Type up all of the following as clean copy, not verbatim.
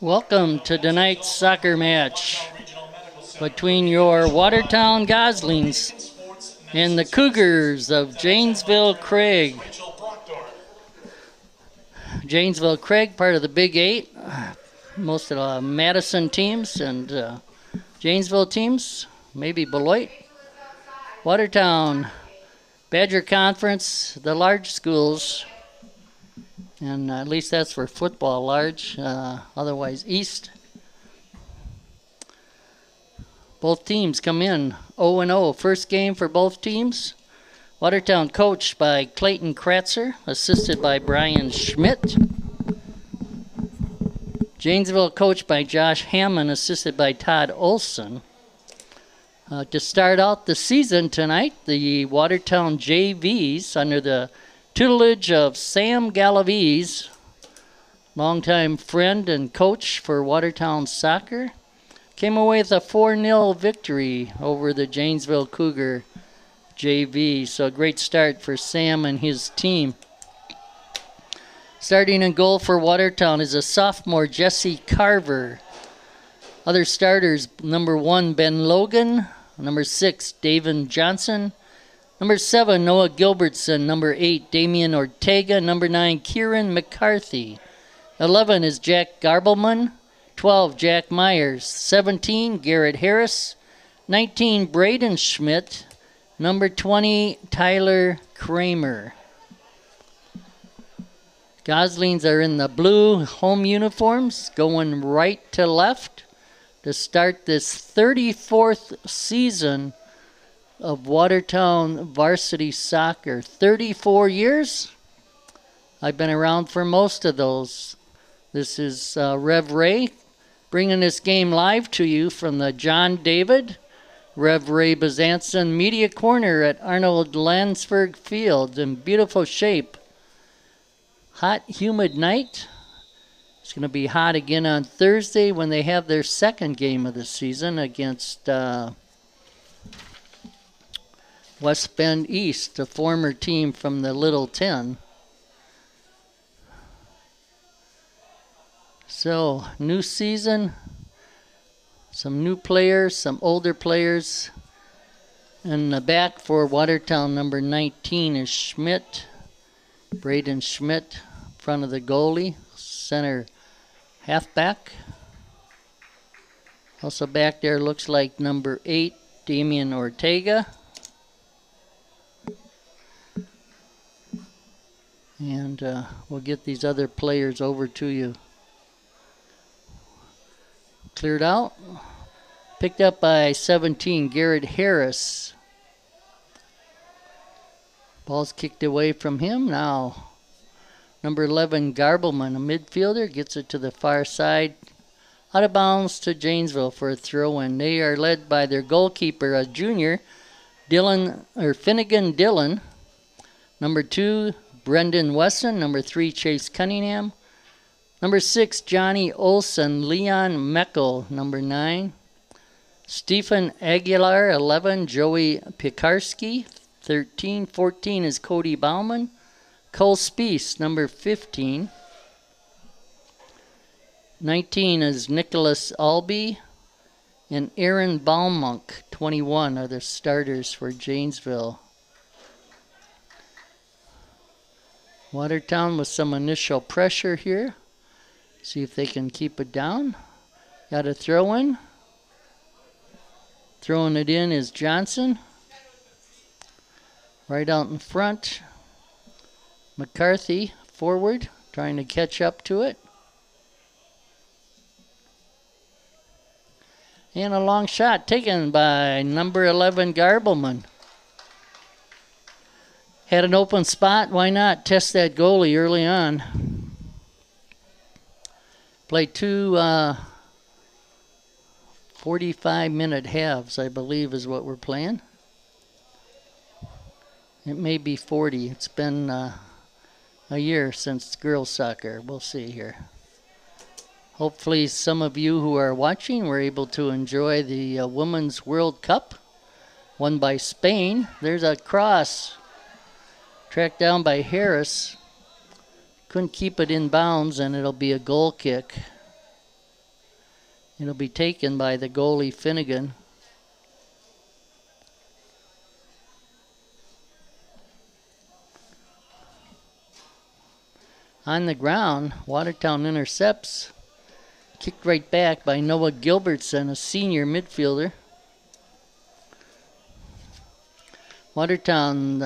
Welcome to tonight's soccer match between your Watertown Goslings and the Cougars of Janesville Craig. Janesville Craig, part of the Big Eight. Most of the Madison teams and Janesville teams, maybe Beloit. Watertown, Badger Conference, the large schools. And at least that's for football, large, otherwise East. Both teams come in 0-0. First game for both teams. Watertown coached by Clayton Kratzer, assisted by Brian Schmidt. Janesville coached by Josh Hammond, assisted by Todd Olson. To start out the season tonight, the Watertown JVs under the tutelage of Sam Galaviz, longtime friend and coach for Watertown soccer, came away with a 4-0 victory over the Janesville Cougar JV. So a great start for Sam and his team. Starting in goal for Watertown is a sophomore, Jesse Carver. Other starters, number 1, Ben Logan, number 6, David Johnson, number 7, Noah Gilbertson. Number 8, Damian Ortega. Number 9, Kieran McCarthy. 11 is Jack Garbelman. 12, Jack Myers. 17, Garrett Harris. 19, Braden Schmidt. Number 20, Tyler Kramer. Goslings are in the blue home uniforms, going right to left to start this 34th season of Watertown varsity soccer. 34 years. I've been around for most of those. This is Rev Ray bringing this game live to you from the John David Rev Ray Bezanson Media Corner at Arnold Landsberg Field in beautiful shape. Hot, humid night. It's going to be hot again on Thursday when they have their second game of the season against West Bend East, a former team from the Little 10. So, new season, some new players, some older players. In the back for Watertown, number 19 is Schmidt, Braden Schmidt, front of the goalie, center halfback. Also back there looks like number 8, Damian Ortega. And we'll get these other players over to you. Cleared out. Picked up by 17, Garrett Harris. Ball's kicked away from him. Now, number 11, Garbelman, a midfielder, gets it to the far side. Out of bounds to Janesville for a throw-in. They are led by their goalkeeper, a junior, Finnegan Dillon. Number 2, Brendan Wesson. Number 3, Chase Cunningham. Number 6, Johnny Olson. Leon Meckel, number 9. Stephen Aguilar, 11. Joey Piekarski, 13. 14 is Cody Bauman. Cole Speece, number 15. 19 is Nicholas Albee. And Aaron Baumunk, 21, are the starters for Janesville. Watertown with some initial pressure here. See if they can keep it down. Got a throw in. Throwing it in is Johnson. Right out in front. McCarthy forward, trying to catch up to it. And a long shot taken by number 11, Garbelman. Had an open spot, why not test that goalie early on? Play two 45-minute halves, I believe is what we're playing. It may be 40. It's been a year since girls soccer. We'll see here. Hopefully some of you who are watching were able to enjoy the Women's World Cup, won by Spain. There's a cross. Tracked down by Harris. Couldn't keep it in bounds, and it'll be a goal kick. It'll be taken by the goalie Finnegan. On the ground, Watertown intercepts. Kicked right back by Noah Gilbertson, a senior midfielder. Watertown,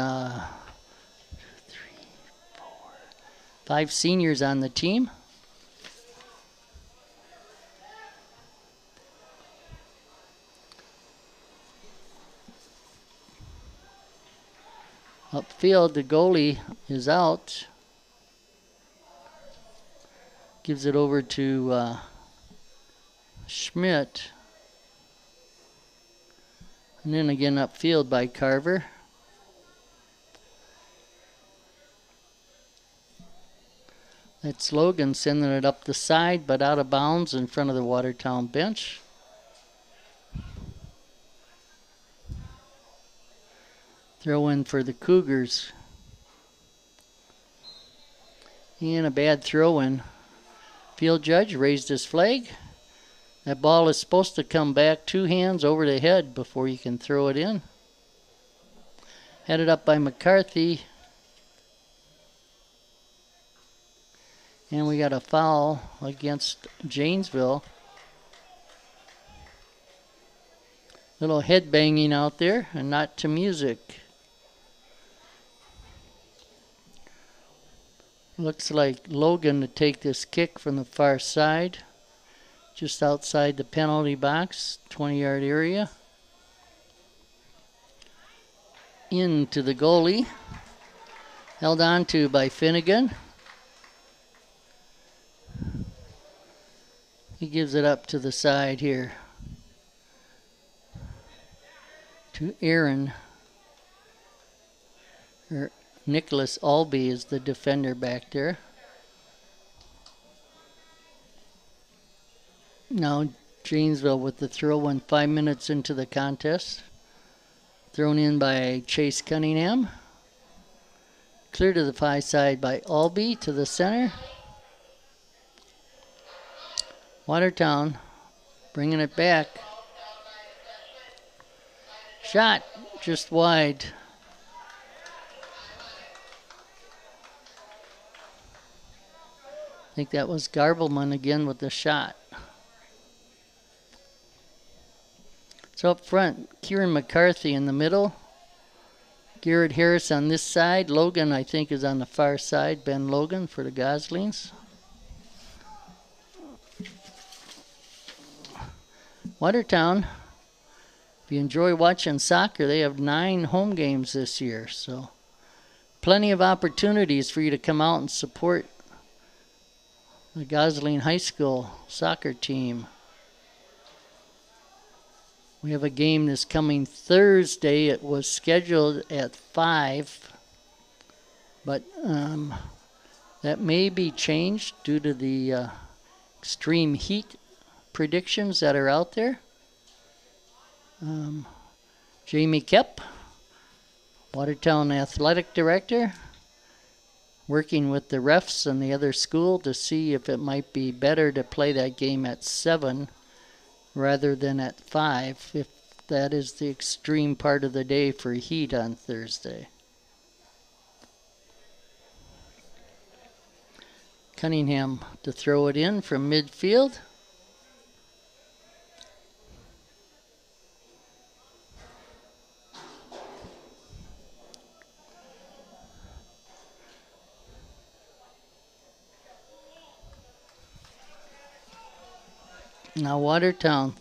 5 seniors on the team. Upfield, the goalie is out. Gives it over to Schmidt. And then again upfield by Carver. That's Logan sending it up the side, but out of bounds in front of the Watertown bench. Throw in for the Cougars. And a bad throw in. Field judge raised his flag. That ball is supposed to come back 2 hands over the head before you can throw it in. Headed up by McCarthy. And we got a foul against Janesville. Little head banging out there and not to music. Looks like Logan to take this kick from the far side. Just outside the penalty box, 20-yard area. Into the goalie. Held on to by Finnegan. He gives it up to the side here. To Aaron. Nicholas Albee is the defender back there. Now Janesville with the throw in 5 minutes into the contest. Thrown in by Chase Cunningham. Clear to the far side by Albee to the center. Watertown bringing it back. Shot just wide. I think that was Garbleman again with the shot. So up front, Kieran McCarthy in the middle. Garrett Harris on this side. Logan, I think, is on the far side. Ben Logan for the Goslings. Watertown, if you enjoy watching soccer, they have 9 home games this year. So plenty of opportunities for you to come out and support the Gosling High School soccer team. We have a game this coming Thursday. It was scheduled at 5, but that may be changed due to the extreme heat predictions that are out there. Jamie Kep, Watertown Athletic Director, working with the refs and the other school to see if it might be better to play that game at 7 rather than at 5, if that is the extreme part of the day for heat on Thursday. Cunningham to throw it in from midfield. Now Watertown.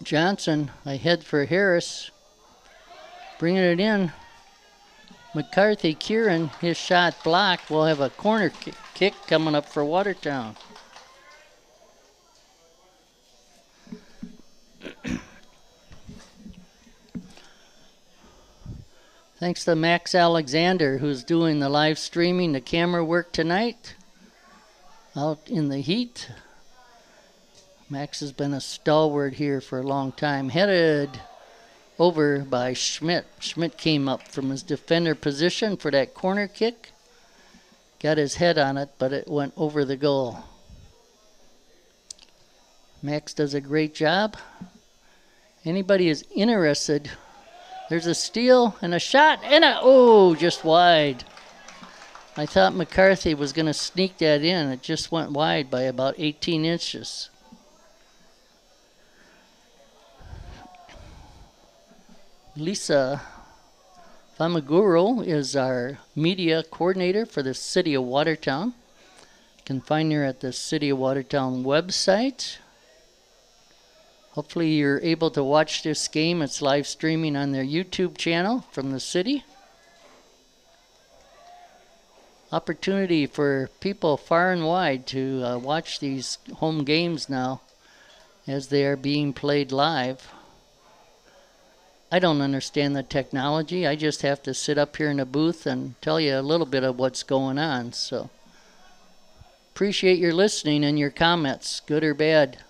Johnson ahead for Harris. Bringing it in. McCarthy, Kieran, his shot blocked. We'll have a corner kick coming up for Watertown. Thanks to Max Alexander, who's doing the live streaming, the camera work tonight. Out in the heat. Max has been a stalwart here for a long time. Headed over by Schmidt. Schmidt came up from his defender position for that corner kick. Got his head on it, but it went over the goal. Max does a great job. Anybody is interested, there's a steal and a shot and just wide. I thought McCarthy was going to sneak that in. It just went wide by about 18 inches. Lisa Famaguro is our media coordinator for the City of Watertown. You can find her at the City of Watertown website. Hopefully you're able to watch this game. It's live streaming on their YouTube channel from the city. Opportunity for people far and wide to watch these home games now as they are being played live. I don't understand the technology. I just have to sit up here in the booth and tell you a little bit of what's going on. So appreciate your listening and your comments, good or bad.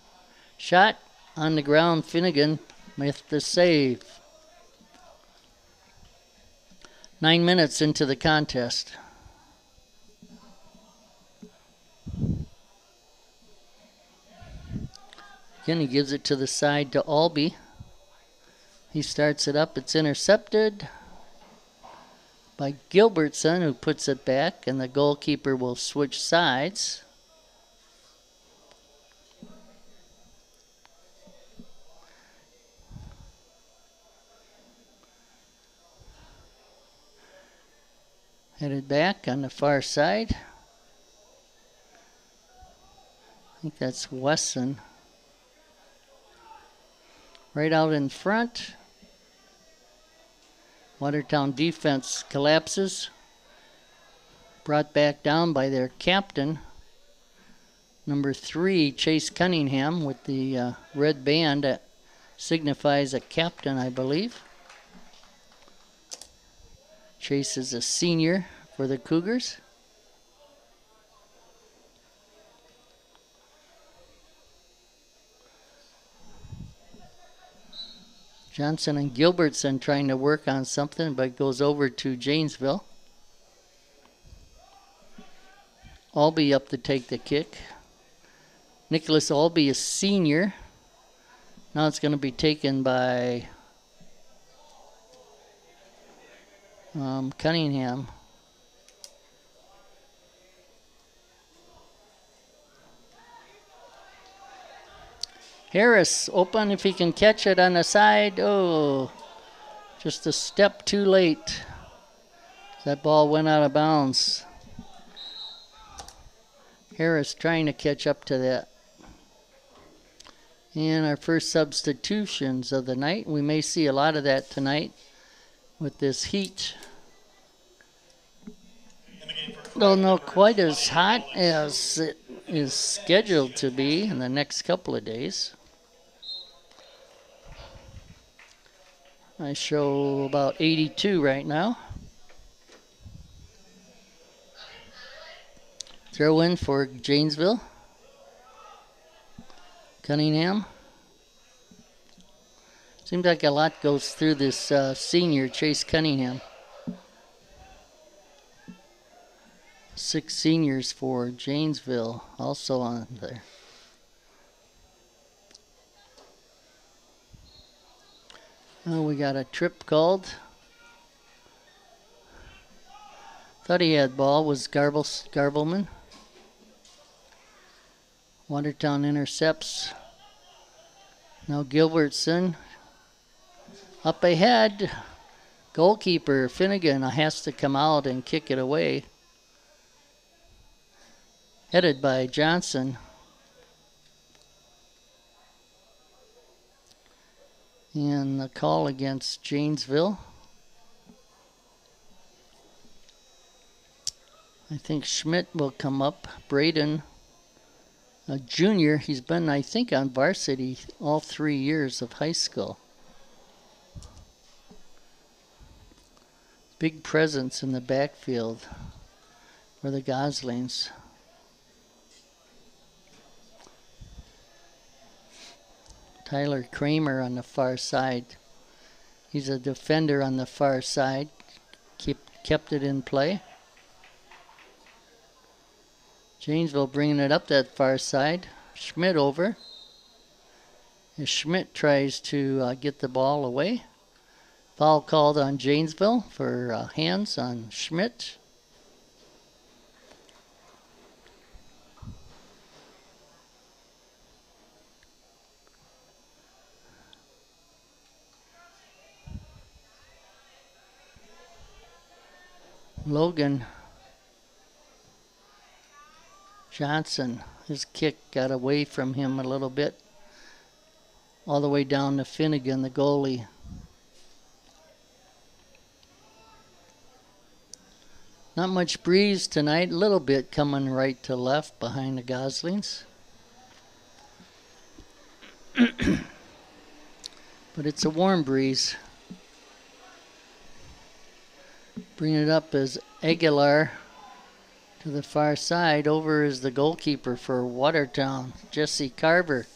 Shot on the ground, Finnegan with the save. 9 minutes into the contest. Again, he gives it to the side to Albee. He starts it up. It's intercepted by Gilbertson, who puts it back, and the goalkeeper will switch sides. Headed back on the far side. I think that's Wesson. Right out in front. Watertown defense collapses. Brought back down by their captain, number 3, Chase Cunningham, with the red band that signifies a captain, I believe. Chase is a senior for the Cougars. Johnson and Gilbertson trying to work on something, but goes over to Janesville. Albee up to take the kick. Nicholas Albee is senior. Now it's going to be taken by Cunningham. Harris open if he can catch it on the side. Oh, just a step too late. That ball went out of bounds. Harris trying to catch up to that. And our first substitutions of the night. We may see a lot of that tonight with this heat. Though not quite as hot as it is scheduled to be in the next couple of days. I show about 82 right now. Throw in for Janesville. Cunningham. Seems like a lot goes through this senior, Chase Cunningham. 6 seniors for Janesville also on there. Oh, we got a trip called. Thought he had ball, was Garbleman. Watertown intercepts. Now Gilbertson. Up ahead. Goalkeeper Finnegan has to come out and kick it away. Headed by Johnson. And the call against Janesville. I think Schmidt will come up. Braden, a junior. He's been, I think, on varsity all 3 years of high school. Big presence in the backfield for the Goslings. Tyler Kramer on the far side. He's a defender on the far side. Kept it in play. Janesville bringing it up that far side. Schmidt over. as Schmidt tries to get the ball away. Foul called on Janesville for hands on Schmidt. Logan Johnson, his kick got away from him a little bit, all the way down to Finnegan, the goalie. Not much breeze tonight, a little bit coming right to left behind the Goslings. But it's a warm breeze. Bring it up as Aguilar to the far side. Over is the goalkeeper for Watertown, Jesse Carver.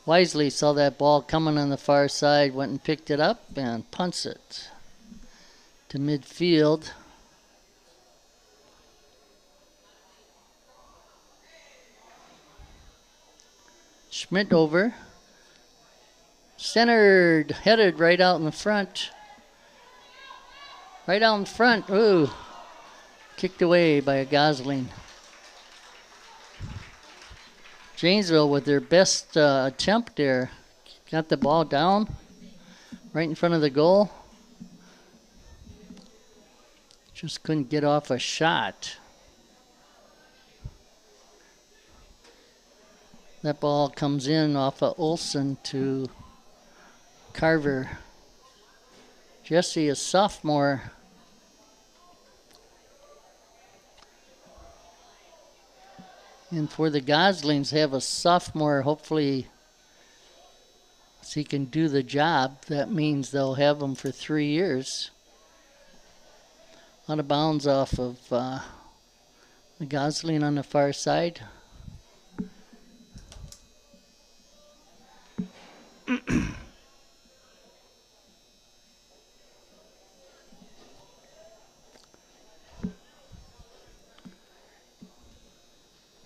Wisely saw that ball coming on the far side, went and picked it up and punts it to midfield. Schmidt over. Centered, headed right out in the front. Right out in front. Ooh. Kicked away by a Gosling. Janesville with their best attempt there. Got the ball down right in front of the goal. Just couldn't get off a shot. That ball comes in off of Olson to Carver. Jesse, a sophomore. And for the Goslings, have a sophomore, hopefully, so he can do the job. That means they'll have him for 3 years. Out of bounds off of the Gosling on the far side.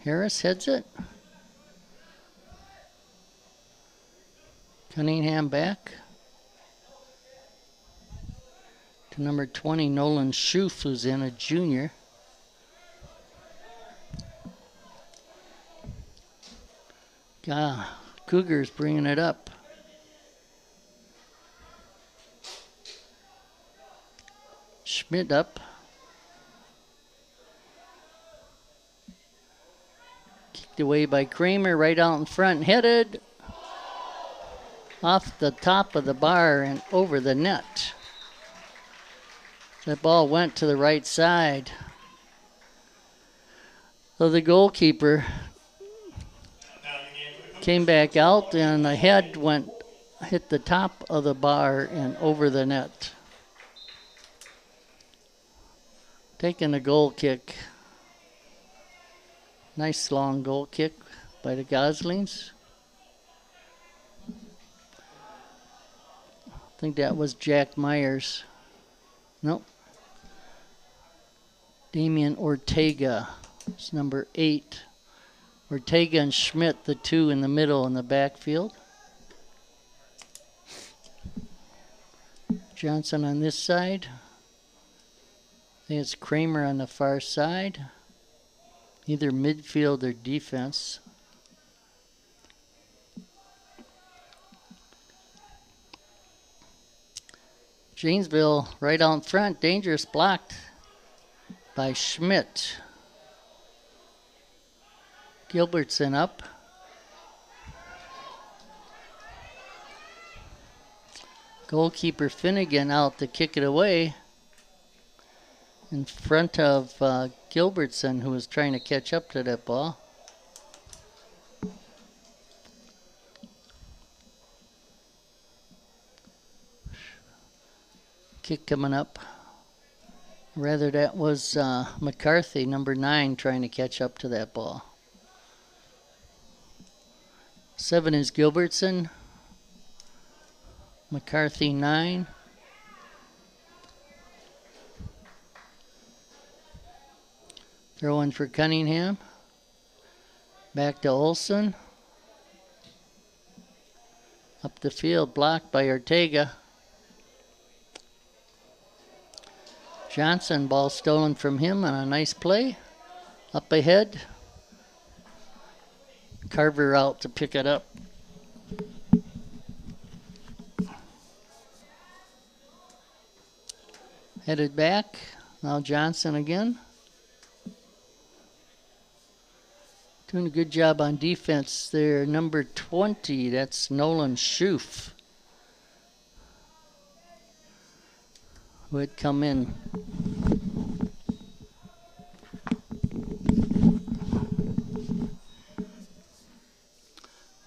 Harris heads it. Cunningham back to number 20, Nolan Schoof, who's in, a junior. Cougars bringing it up. Schmidt up. Kicked away by Kramer, right out in front, headed off the top of the bar and over the net. That ball went to the right side. So the goalkeeper came back out and the head hit the top of the bar and over the net. Taking a goal kick. Nice long goal kick by the Goslings. I think that was Jack Myers. Nope. Damian Ortega. It's number 8. Ortega and Schmidt, the two in the middle in the backfield. Johnson on this side. I think it's Kramer on the far side. Either midfield or defense. Janesville right out in front. Dangerous, blocked by Schmidt. Gilbertson up. Goalkeeper Finnegan out to kick it away in front of Gilbertson, who was trying to catch up to that ball. Kick coming up. Rather, that was McCarthy, number 9, trying to catch up to that ball. 7 is Gilbertson. McCarthy 9. Throw in for Cunningham. Back to Olson. Up the field, blocked by Ortega. Johnson, ball stolen from him on a nice play. Up ahead. Carver out to pick it up. Headed back. Now Johnson again. Doing a good job on defense there. Number 20, that's Nolan Schoof, who had come in.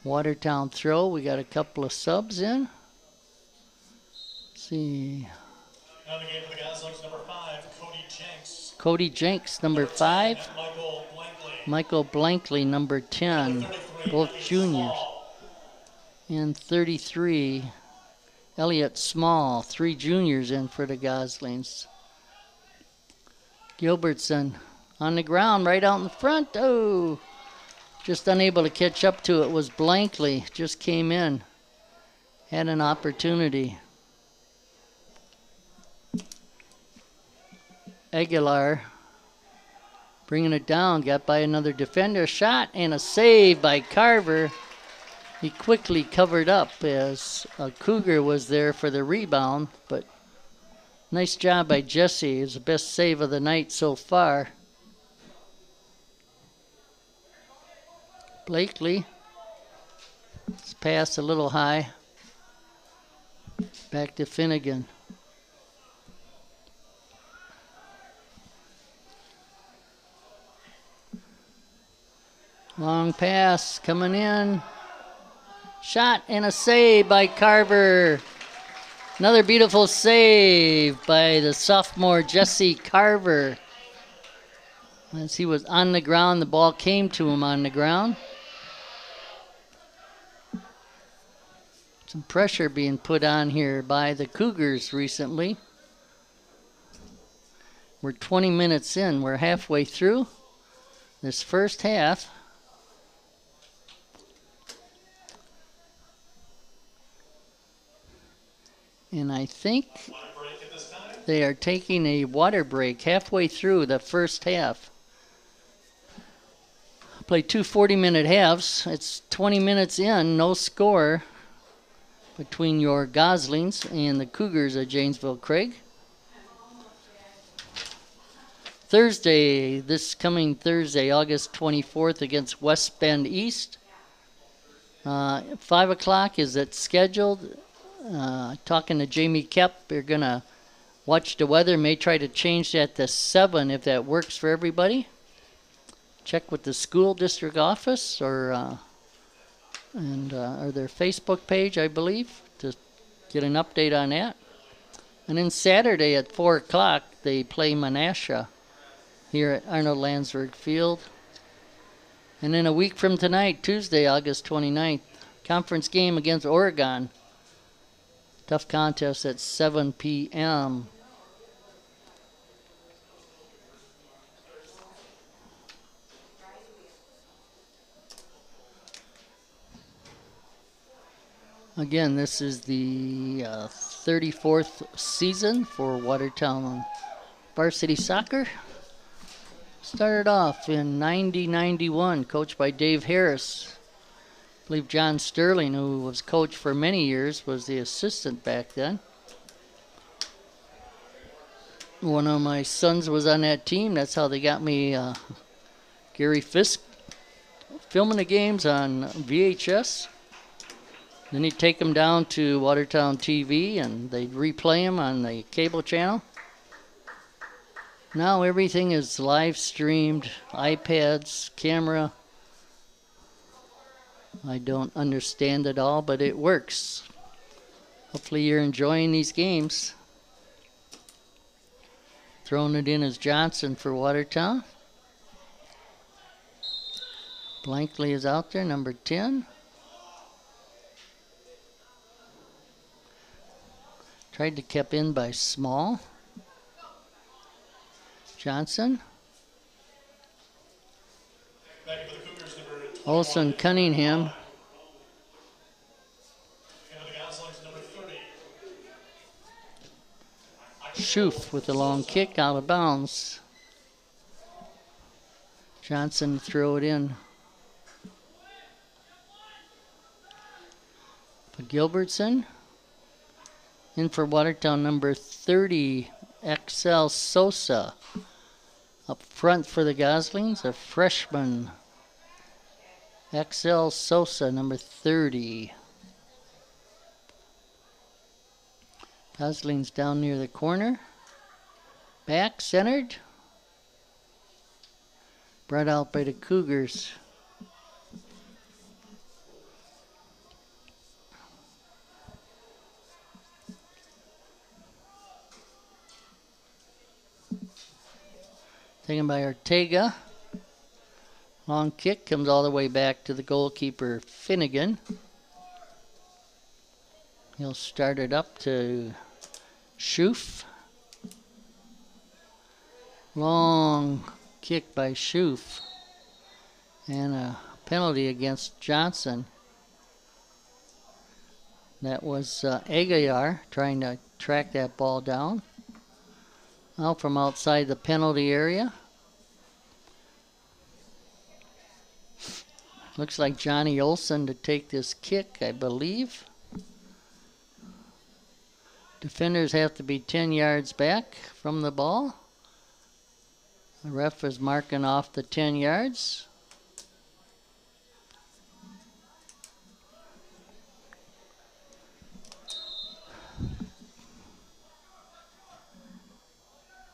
Watertown throw. We got a couple of subs in. Let's see. Now the game for the Goslings, number 5, Cody Jenks. Cody Jenks, number 5. Michael Blankley, number 10. Both juniors. And 33, Elliott Small, 3 juniors in for the Goslings. Gilbertson on the ground right out in the front. Oh, just unable to catch up to it was Blankley. Just came in. Had an opportunity. Aguilar bringing it down. Got by another defender. Shot and a save by Carver. He quickly covered up as a Cougar was there for the rebound. But nice job by Jesse. It's the best save of the night so far. Blakely. His pass a little high. Back to Finnegan. Long pass coming in. Shot and a save by Carver. Another beautiful save by the sophomore Jesse Carver. As he was on the ground, the ball came to him on the ground. Some pressure being put on here by the Cougars recently. We're 20 minutes in. We're halfway through this first half. And I think they are taking a water break halfway through the first half. Played 2 40-minute halves. It's 20 minutes in, no score between your Goslings and the Cougars of Janesville Craig. Thursday, this coming Thursday, August 24th against West Bend East. 5 o'clock is it scheduled. Talking to Jamie Kep, they're going to watch the weather. May try to change that to 7 if that works for everybody. Check with the school district office or their Facebook page, I believe, to get an update on that. And then Saturday at 4 o'clock, they play Menasha here at Arnold Landsberg Field. And then a week from tonight, Tuesday, August 29th, conference game against Oregon. Tough contest at 7 p.m. Again, this is the 34th season for Watertown varsity soccer. Started off in 90-91, coached by Dave Harris. I believe John Sterling, who was coach for many years, was the assistant back then. One of my sons was on that team. That's how they got me Gary Fisk filming the games on VHS. Then he'd take them down to Watertown TV and they'd replay them on the cable channel. Now everything is live streamed, iPads, camera. I don't understand it all, but it works. Hopefully you're enjoying these games. Throwing it in as Johnson for Watertown. Blankley is out there, number 10. Tried to keep in by Small. Johnson. Olson Cunningham. Schoof with a long kick out of bounds. Johnson throw it in. For Gilbertson. In for Watertown, number 30, XL Sosa. Up front for the Goslings, a freshman. XL Sosa, number 30. Goslings down near the corner. Back, centered. Brought out by the Cougars. Taken by Ortega. Long kick comes all the way back to the goalkeeper, Finnegan. He'll start it up to Schoof. Long kick by Schoof. And a penalty against Johnson. That was Aguilar trying to track that ball down. Out from outside the penalty area. Looks like Johnny Olson to take this kick, I believe. Defenders have to be 10 yards back from the ball. The ref is marking off the 10 yards.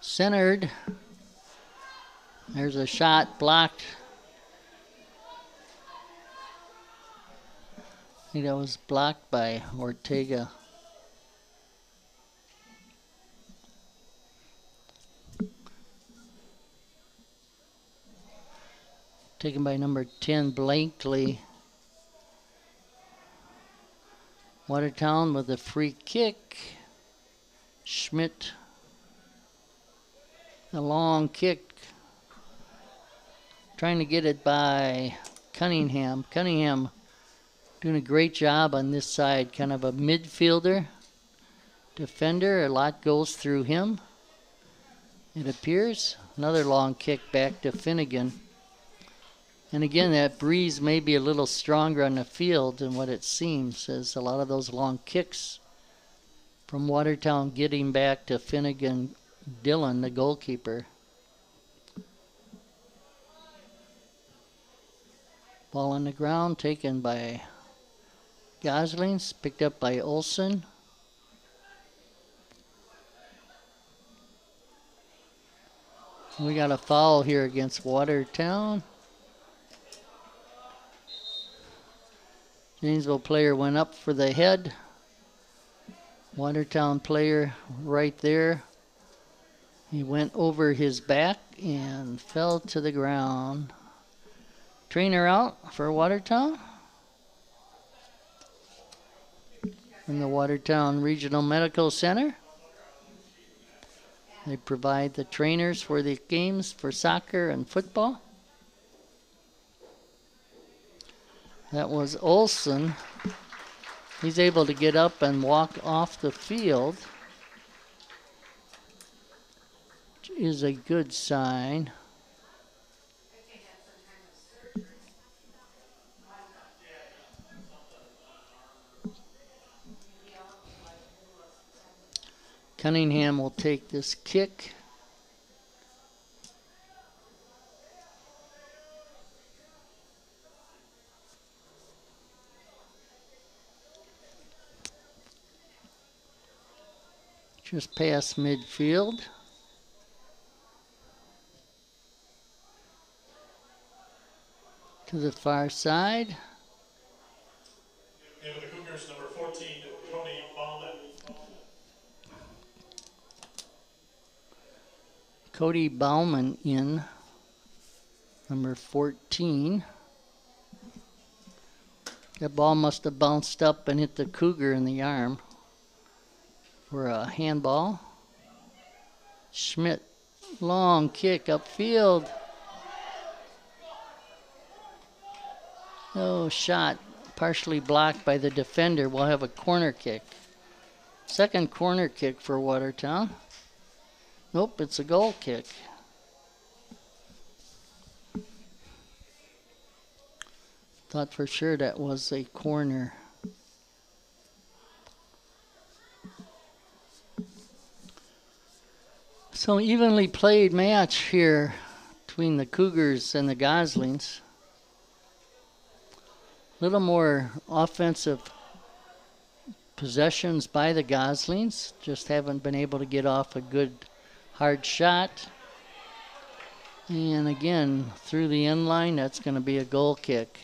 Centered. There's a shot blocked. I think that was blocked by Ortega. Taken by number 10, Blankley. Watertown with a free kick. Schmidt. A long kick. Trying to get it by Cunningham. Cunningham doing a great job on this side. Kind of a midfielder. Defender. A lot goes through him. It appears. Another long kick back to Finnegan. And again, that breeze may be a little stronger on the field than what it seems, as a lot of those long kicks from Watertown getting back to Finnegan Dillon, the goalkeeper. Ball on the ground, taken by Goslings, picked up by Olson. We got a foul here against Watertown. Janesville player went up for the head. Watertown player right there. He went over his back and fell to the ground. Trainer out for Watertown. From the Watertown Regional Medical Center. They provide the trainers for the games for soccer and football. That was Olson. He's able to get up and walk off the field, which is a good sign. Cunningham will take this kick. Just past midfield. To the far side. And the Cougars, number 14, Cody Bauman. Cody Bauman in, number 14. That ball must have bounced up and hit the Cougar in the arm for a handball. Schmidt, long kick upfield. No shot, partially blocked by the defender. We'll have a corner kick. Second corner kick for Watertown. Nope, it's a goal kick. Thought for sure that was a corner. So evenly played match here between the Cougars and the Goslings. A little more offensive possessions by the Goslings. Just haven't been able to get off a good hard shot. And again, through the end line, that's going to be a goal kick.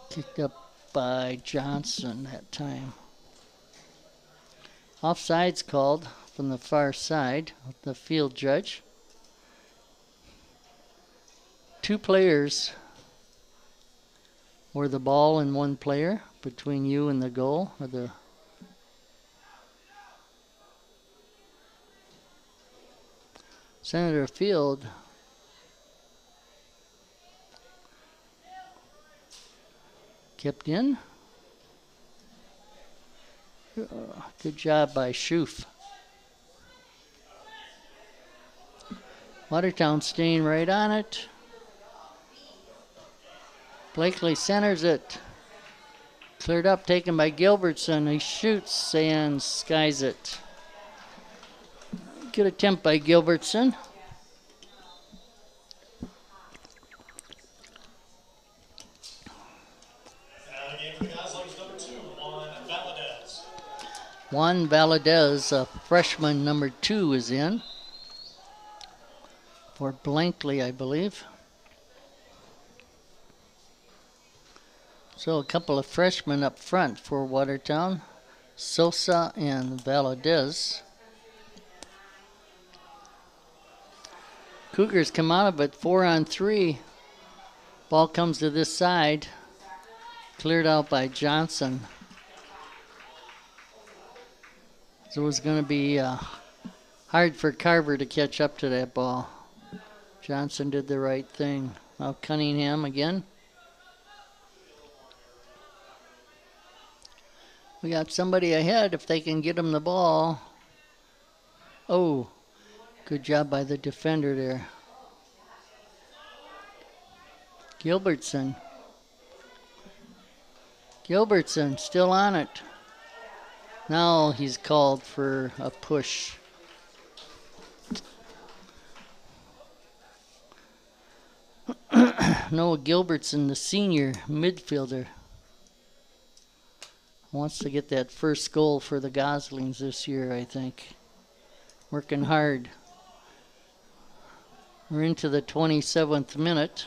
Kicked up by Johnson that time. Offsides called from the far side with the field judge. 2 players, or the ball and 1 player between you and the goal, or the center field. Kept in. Good job by Schoof. Watertown staying right on it. Blakely centers it. Cleared up, taken by Gilbertson. He shoots and skies it. Good attempt by Gilbertson. Juan Valadez, freshman number 2, is in for Blankley, I believe. So a couple of freshmen up front for Watertown, Sosa and Valadez. Cougars come out of it 4-on-3. Ball comes to this side, cleared out by Johnson. So it was going to be hard for Carver to catch up to that ball. Johnson did the right thing. Now Cunningham again. We got somebody ahead if they can get him the ball. Oh, good job by the defender there. Gilbertson. Gilbertson still on it. Now he's called for a push. Noah Gilbertson, the senior midfielder, wants to get that first goal for the Goslings this year, I think. Working hard. We're into the 27th minute.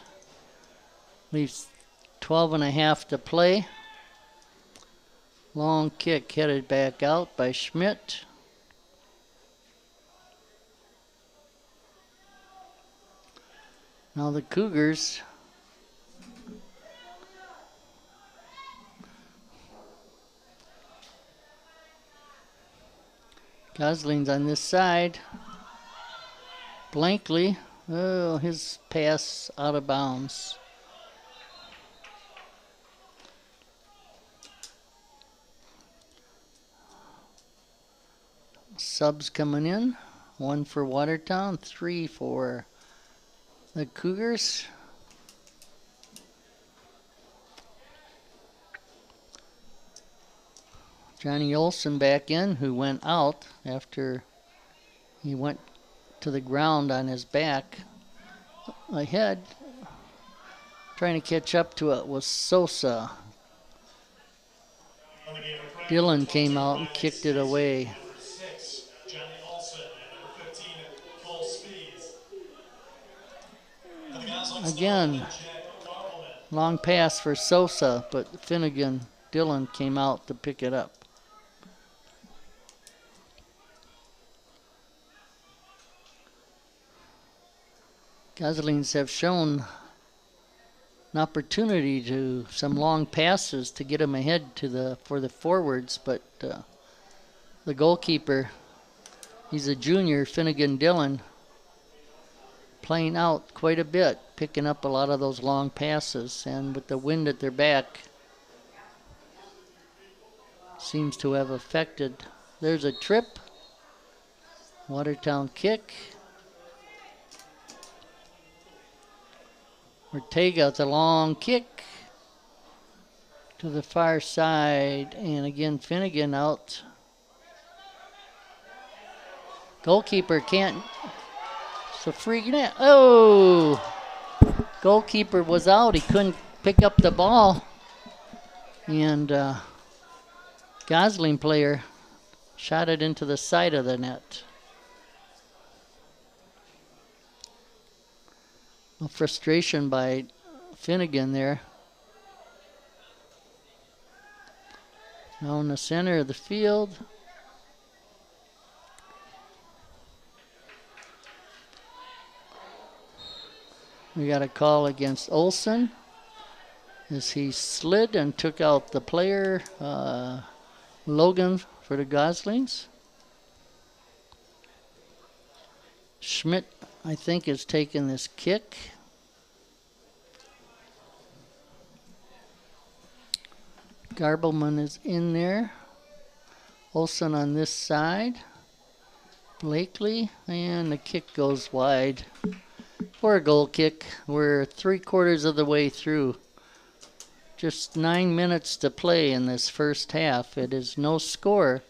Leaves 12.5 to play. Long kick headed back out by Schmidt. Now the Cougars Gosling's on this side. Blankley. Oh, his pass out of bounds. Subs coming in. 1 for Watertown, 3 for the Cougars. Johnny Olson back in, who went out after he went to the ground on his back. Ahead, trying to catch up to it was Sosa. Dillon came out and kicked it away. Again, long pass for Sosa, but Dillon came out to pick it up. Goslings have shown an opportunity to some long passes to get them ahead for the forwards, but the goalkeeper, he's a junior, Finnegan Dillon, playing out quite a bit, picking up a lot of those long passes, and with the wind at their back, seems to have affected. There's a trip. Watertown kick. Ortega with a long kick to the far side, and again Finnegan out. Goalkeeper can't. It's a free net. Oh! Goalkeeper was out. He couldn't pick up the ball. And Gosling player shot it into the side of the net. A frustration by Finnegan there. Now in the center of the field. We got a call against Olson as he slid and took out the player, Logan, for the Goslings. Schmidt, I think, is taking this kick. Garbelman is in there. Olson on this side. Blakely, and the kick goes wide. For a goal kick, we're 3/4 of the way through. Just 9 minutes to play in this first half. It is no score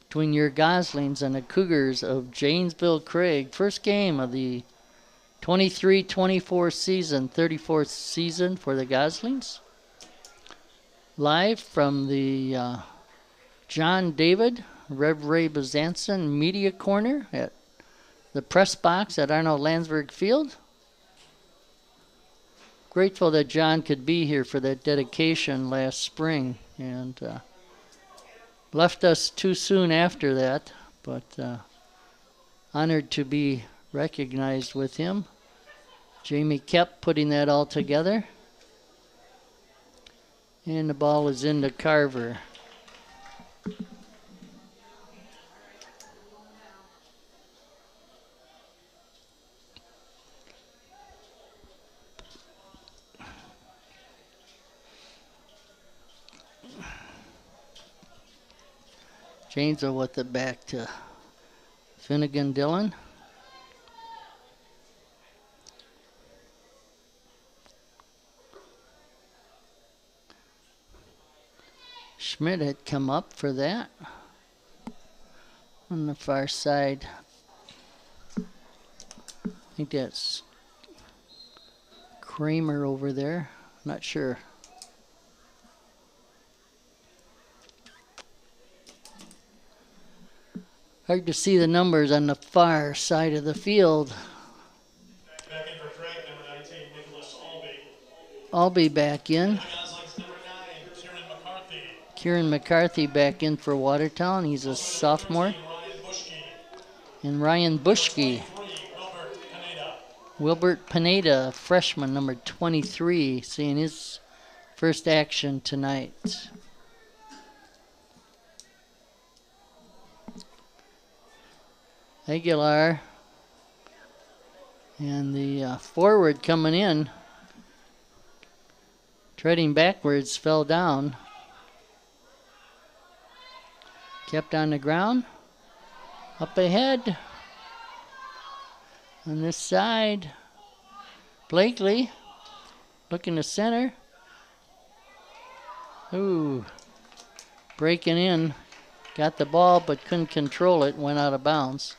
between your Goslings and the Cougars of Janesville Craig. First game of the 23-24 season, 34th season for the Goslings. Live from the John David, Rev Ray Bezanson Media Corner at the press box at Arnold Landsberg Field. Grateful that John could be here for that dedication last spring, and left us too soon after that, but honored to be recognized with him. Jamie kept putting that all together, and the ball is into Carver. Janesville with it back to Finnegan Dillon. Schmidt had come up for that. On the far side, I think that's Kramer over there. Not sure. Hard to see the numbers on the far side of the field. Back in for Craig, number 19, Nicholas Albee. Albee back in. Number 9, Kieran McCarthy. Kieran McCarthy back in for Watertown. He's a sophomore. 13, Ryan Bushke. And Ryan Bushke. 23, Wilbert Pineda. Wilbert Pineda, freshman, number 23, seeing his first action tonight. Aguilar and the forward coming in, treading backwards, fell down. Kept on the ground. Up ahead. On this side, Blakely looking to center. Ooh, breaking in. Got the ball but couldn't control it, went out of bounds.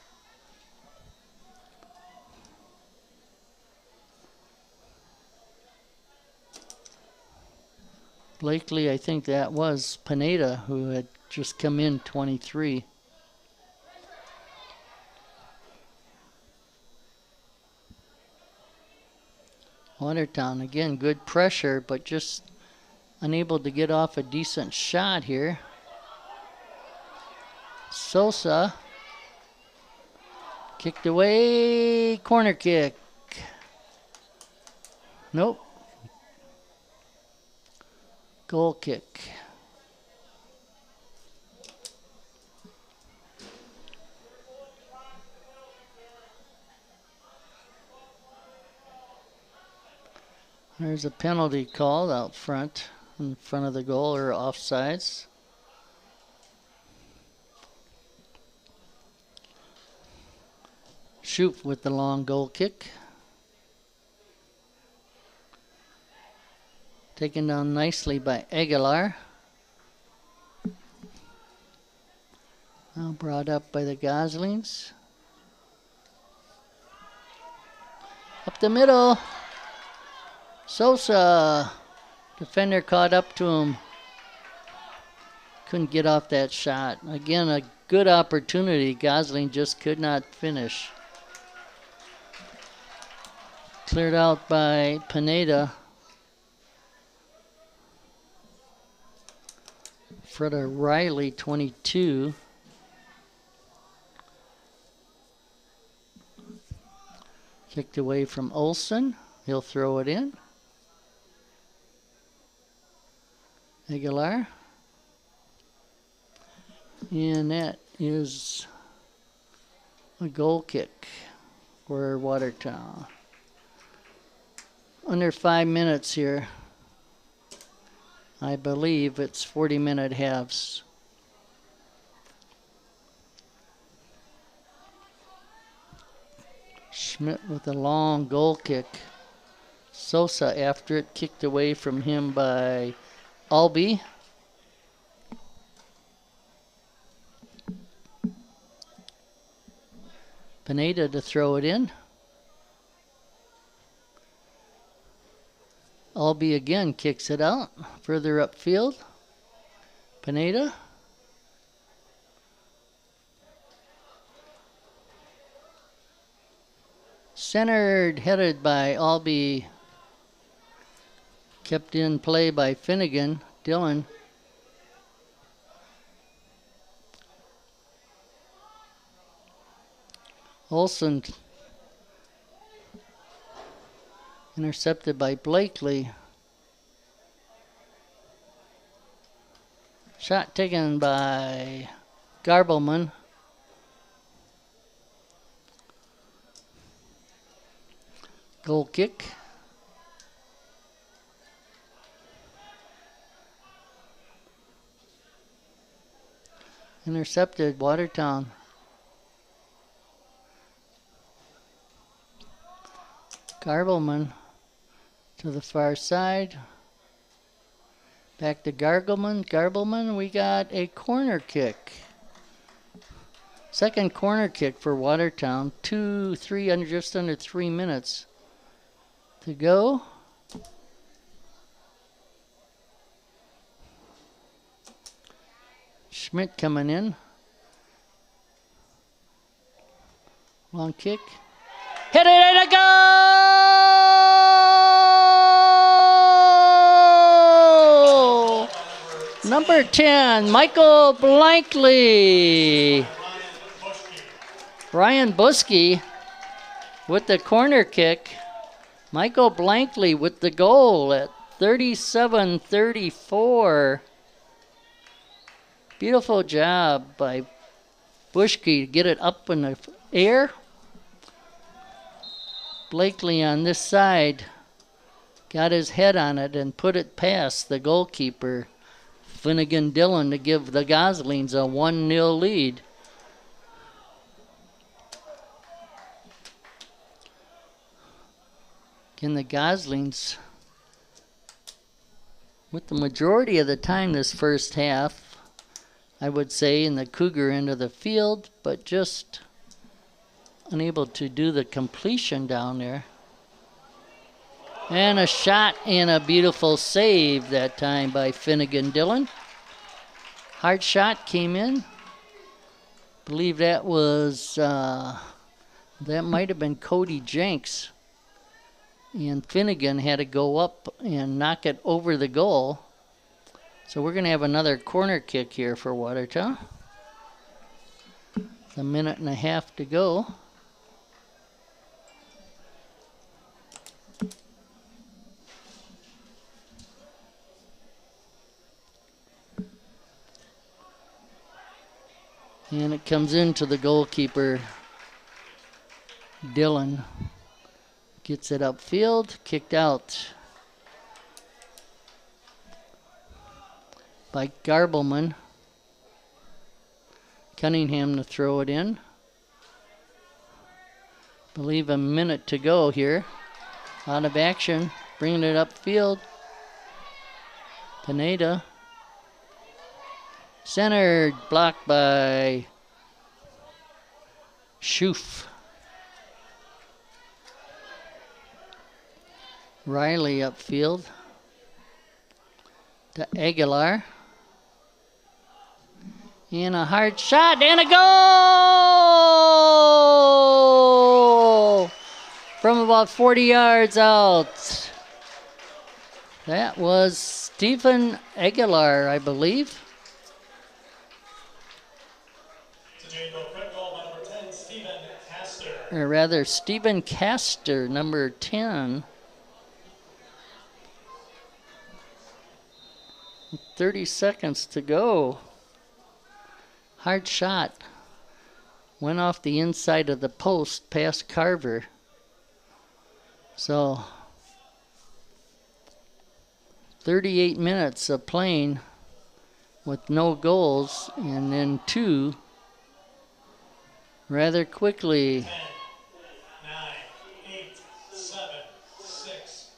Blakely, I think that was Pineda, who had just come in 23. Watertown, again, good pressure, but just unable to get off a decent shot here. Sosa kicked away, corner kick. Nope. Goal kick. There's a penalty called out front, in front of the goal, or offsides. Shoot with the long goal kick. Taken down nicely by Aguilar. Now brought up by the Goslings. Up the middle. Sosa. Defender caught up to him. Couldn't get off that shot. Again, a good opportunity. Gosling just could not finish. Cleared out by Pineda. Freda Riley, 22. Kicked away from Olson. He'll throw it in. Aguilar. And that is a goal kick for Watertown. Under 5 minutes here. I believe it's 40-minute halves. Schmidt with a long goal kick. Sosa after it, kicked away from him by Albee. Pineda to throw it in. Albee again kicks it out. Further upfield. Pineda. Centered, headed by Albee. Kept in play by Finnegan. Dillon. Olson. Intercepted by Blakely. Shot taken by Garbleman. Goal kick. Intercepted, Watertown. Garbleman to the far side. Back to Garbleman, we got a corner kick. Second corner kick for Watertown. Just under 3 minutes to go. Schmidt coming in. Long kick. Hit it and a goal! Number 10, Michael Blankley. Ryan Buskey with the corner kick. Michael Blankley with the goal at 37-34. Beautiful job by Bushke to get it up in the air. Blakely on this side got his head on it and put it past the goalkeeper, Finnegan Dillon, to give the Goslings a 1-0 lead. Again, the Goslings, with the majority of the time this first half, I would say, in the Cougar end of the field, but just unable to do the completion down there. And a shot and a beautiful save that time by Finnegan Dillon. Hard shot came in. Believe that was, that might have been Cody Jenks. And Finnegan had to go up and knock it over the goal. So we're going to have another corner kick here for Watertown. It's a minute and a half to go. And it comes into the goalkeeper, Dillon. Gets it upfield, kicked out. by Garbleman. Cunningham to throw it in. Believe a minute to go here. Out of action, bringing it upfield. Pineda. Centered, blocked by Schoof. Riley upfield to Aguilar. And a hard shot and a goal! From about 40 yards out. That was Stephen Aguilar, I believe. Or rather, Stephen Castor, number 10. 30 seconds to go. Hard shot. Went off the inside of the post past Carver. So, 38 minutes of playing with no goals, and then 2 rather quickly. 10, 9, 8, 7, 6,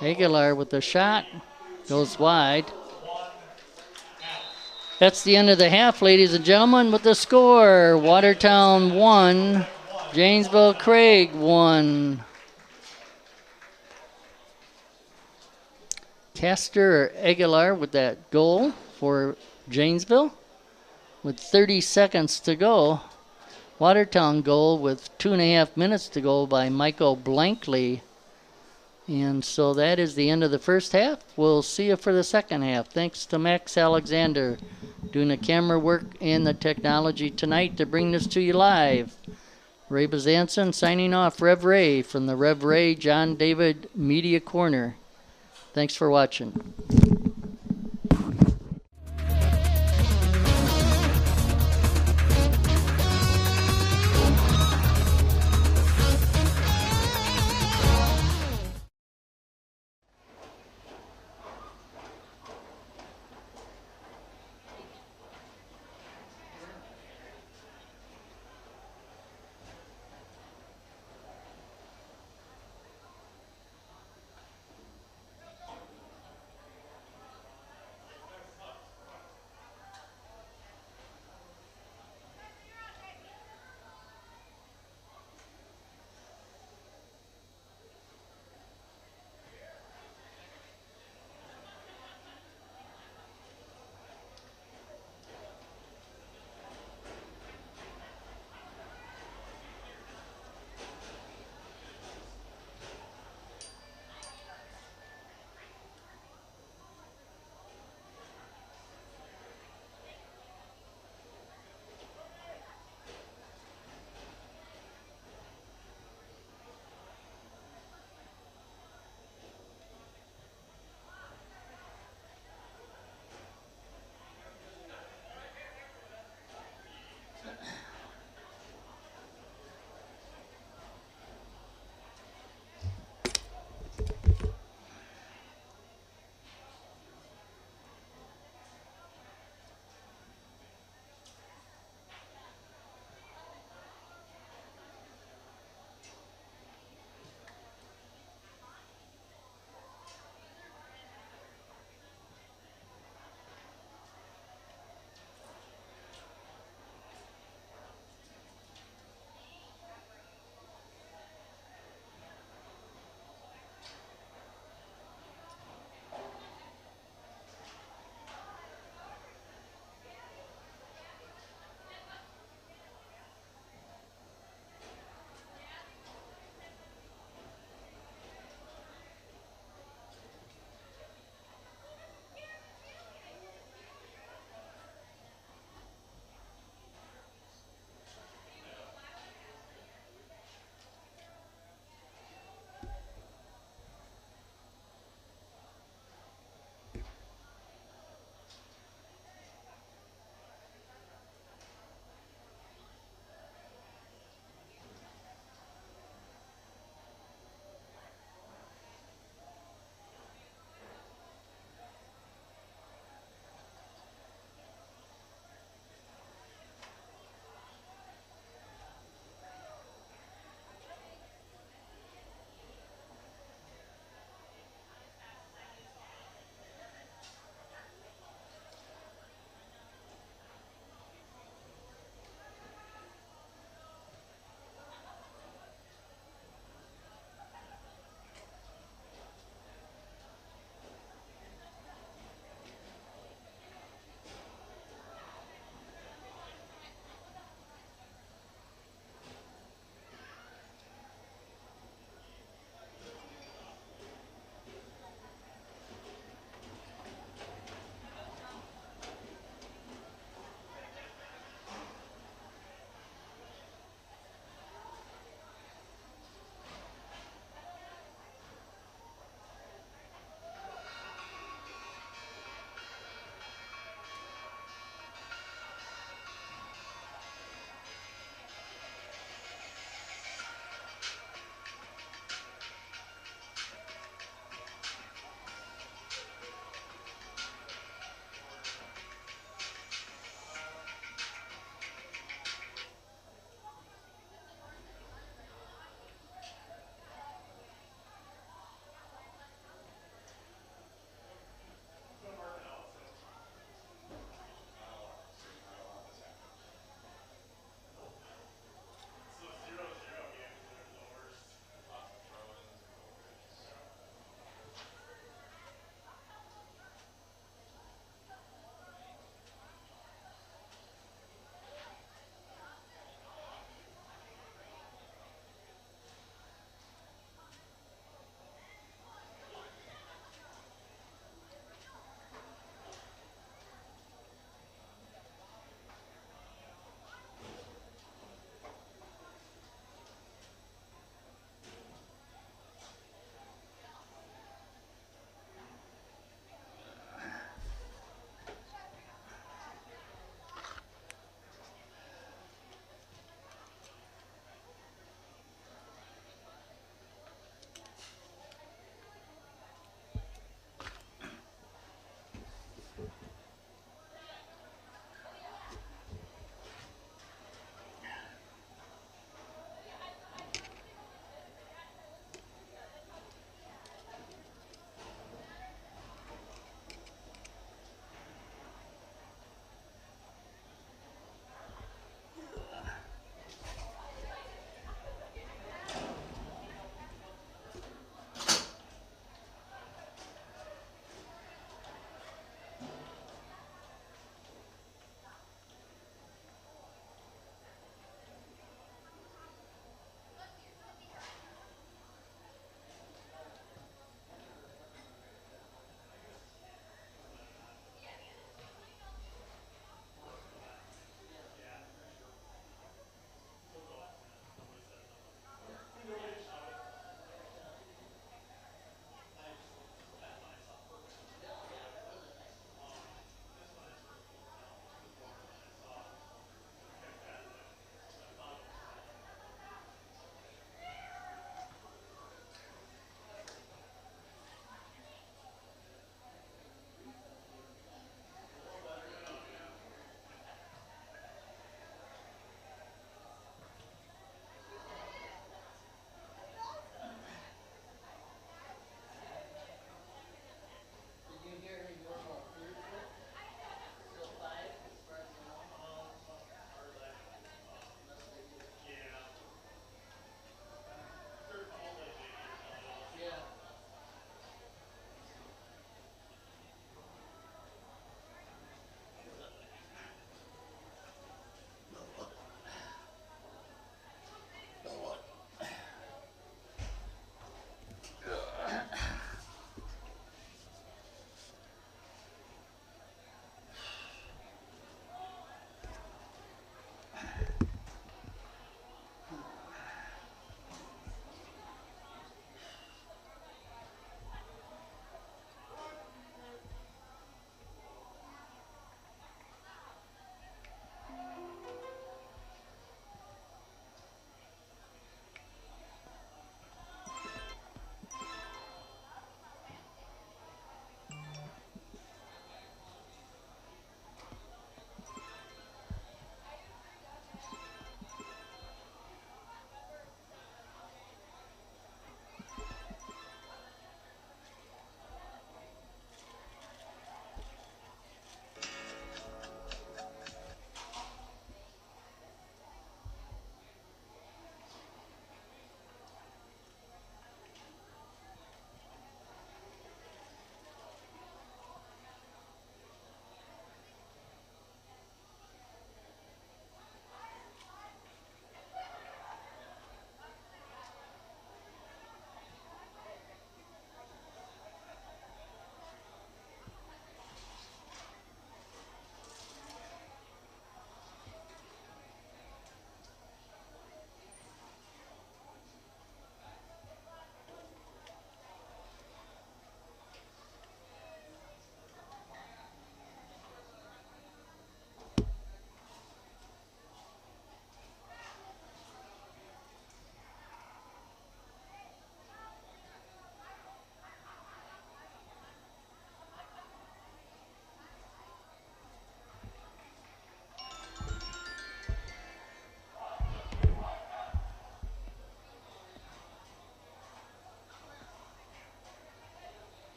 5. Aguilar with the shot. Goes wide. That's the end of the half, ladies and gentlemen, with the score. Watertown 1, Janesville Craig 1. Castor Aguilar with that goal for Janesville with 30 seconds to go. Watertown goal with 2.5 minutes to go by Michael Blankley. And so that is the end of the first half. We'll see you for the second half. Thanks to Max Alexander doing the camera work and the technology tonight to bring this to you live. Ray Bezanson signing off. Rev Ray from the Rev Ray John David Media Corner. Thanks for watching.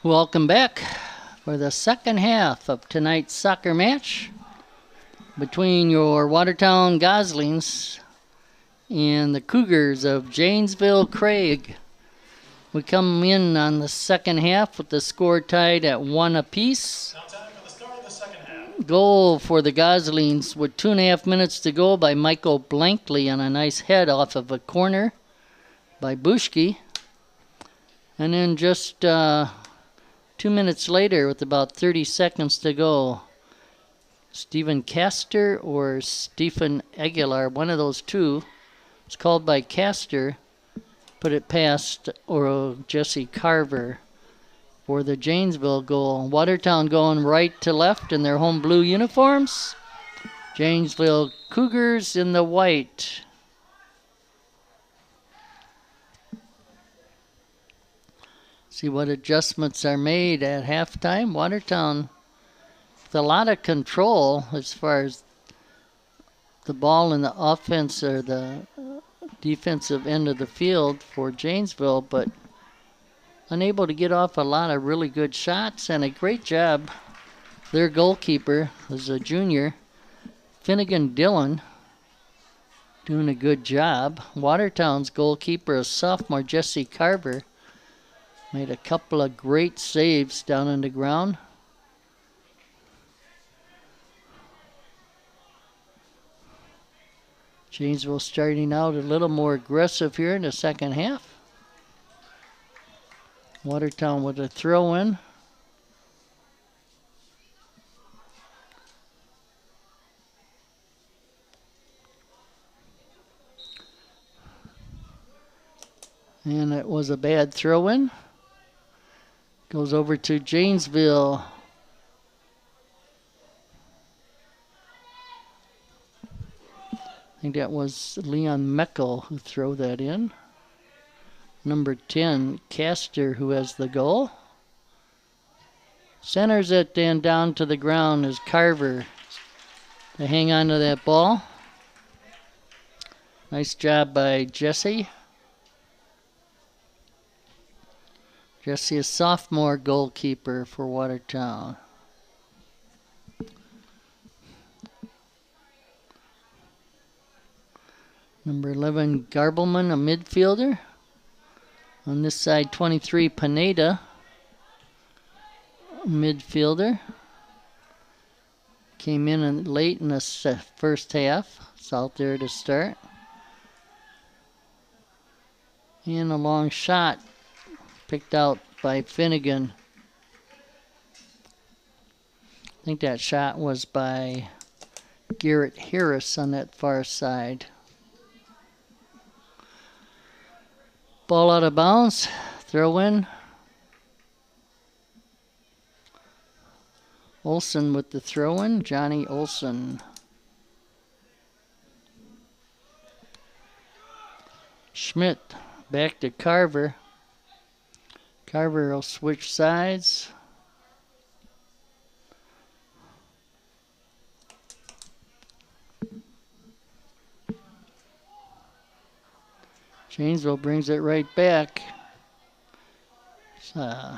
Welcome back for the second half of tonight's soccer match between your Watertown Goslings and the Cougars of Janesville Craig. We come in on the second half with the score tied at 1 apiece. Now time for the start of the second half. Goal for the Goslings with 2.5 minutes to go by Michael Blankley on a nice head off of a corner by Bushki. And then just 2 minutes later, with about 30 seconds to go, Stephen Castor or Stephen Aguilar, one of those two, was called by Castor, put it past or Jesse Carver for the Janesville goal. Watertown going right to left in their home blue uniforms. Janesville Cougars in the white. See what adjustments are made at halftime. Watertown with a lot of control as far as the ball in the offense or the defensive end of the field for Janesville, but unable to get off a lot of really good shots, and a great job. Their goalkeeper is a junior, Finnegan Dillon, doing a good job. Watertown's goalkeeper, a sophomore, Jesse Carver, made a couple of great saves down on the ground. Janesville starting out a little more aggressive here in the second half. Watertown with a throw-in. And it was a bad throw-in. Goes over to Janesville. I think that was Leon Meckel who threw that in. Number 10, Castor, who has the goal. Centers it then down to the ground is Carver to hang on to that ball. Nice job by Jesse. Jesse, a sophomore goalkeeper for Watertown. Number 11, Garbleman, a midfielder. On this side, 23, Pineda, midfielder. Came in late in the first half. It's out there to start. And a long shot picked out by Finnegan. I think that shot was by Garrett Harris on that far side. Ball out of bounds. Throw in. Olson with the throw in. Johnny Olson. Schmidt back to Carver. Carver will switch sides. Janesville brings it right back.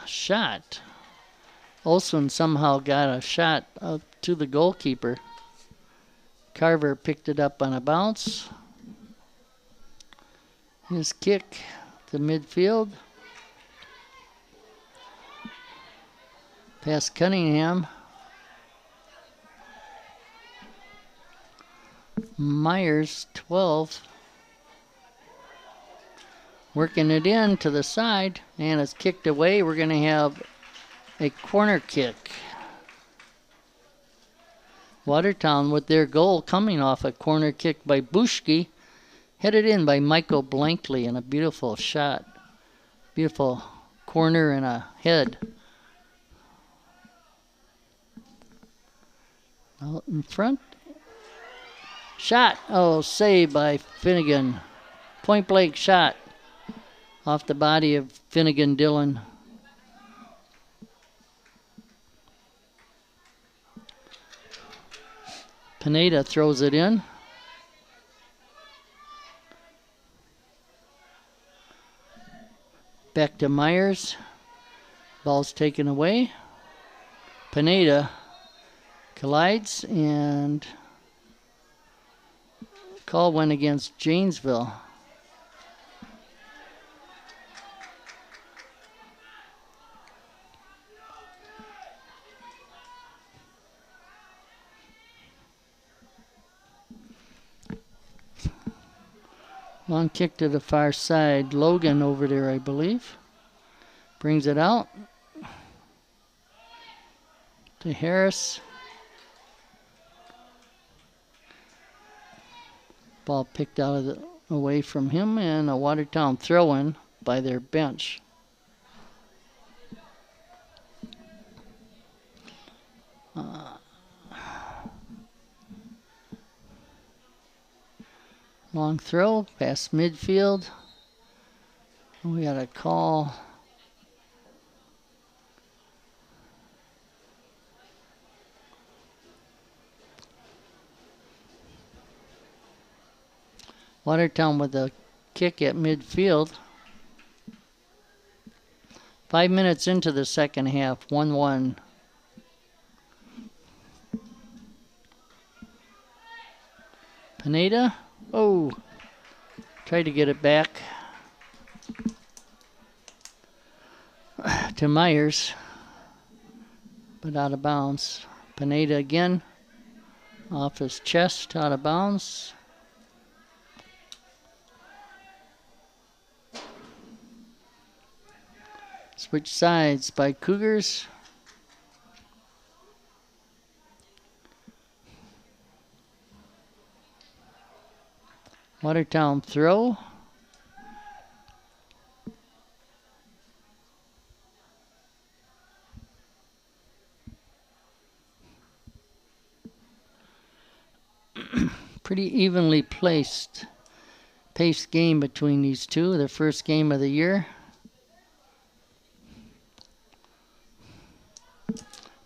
Shot. Olson somehow got a shot up to the goalkeeper. Carver picked it up on a bounce. His kick to midfield. Past Cunningham. Myers, 12. Working it in to the side, and it's kicked away. We're going to have a corner kick. Watertown with their goal coming off a corner kick by Bushki. Headed in by Michael Blankley, and a beautiful shot. Beautiful corner and a head. Out in front. Shot. Oh, saved by Finnegan. Point blank shot off the body of Finnegan Dillon. Pineda throws it in. Back to Myers. Ball's taken away. Pineda collides, and call went against Janesville. Long kick to the far side. Logan over there, I believe. Brings it out to Harris. Ball picked out of the away from him, and a Watertown throw-in by their bench. Long throw past midfield. We got a call. Watertown with a kick at midfield. 5 minutes into the second half, 1-1. Pineda. Oh, tried to get it back to Myers, but out of bounds. Pineda again, off his chest, out of bounds. Switch sides by Cougars. Watertown throw. Pretty evenly paced game between these two. Their first game of the year.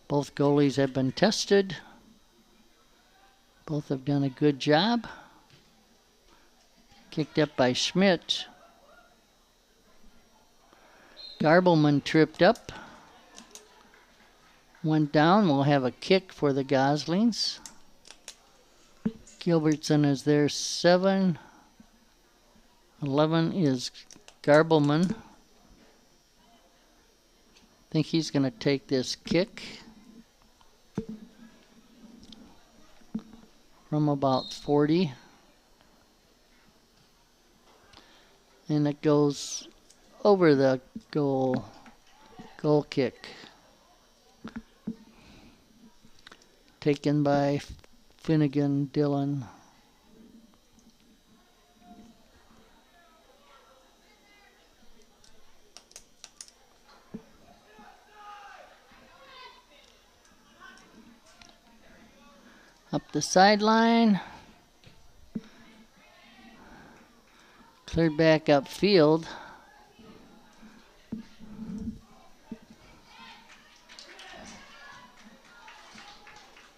Both goalies have been tested. Both have done a good job. Kicked up by Schmidt. Garbleman tripped up. Went down. We'll have a kick for the Goslings. Gilbertson is there, 7. 11 is Garbleman. I think he's going to take this kick from about 40. And it goes over the goal kick. Taken by Finnegan Dillon. Up the sideline. Cleared back upfield.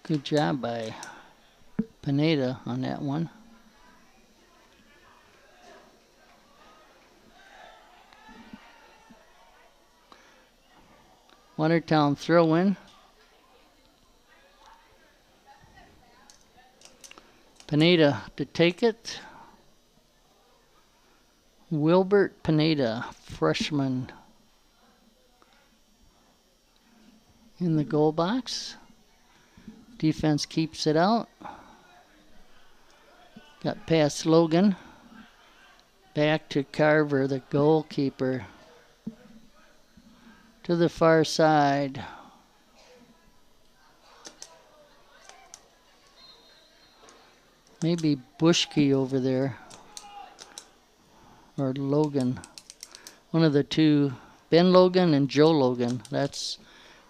Good job by Pineda on that one. Watertown throw-in. Pineda to take it. Wilbert Pineda, freshman, in the goal box. Defense keeps it out. Got past Logan. Back to Carver, the goalkeeper. To the far side. Maybe Bushke over there. Or Logan. One of the two. Ben Logan and Joe Logan. That's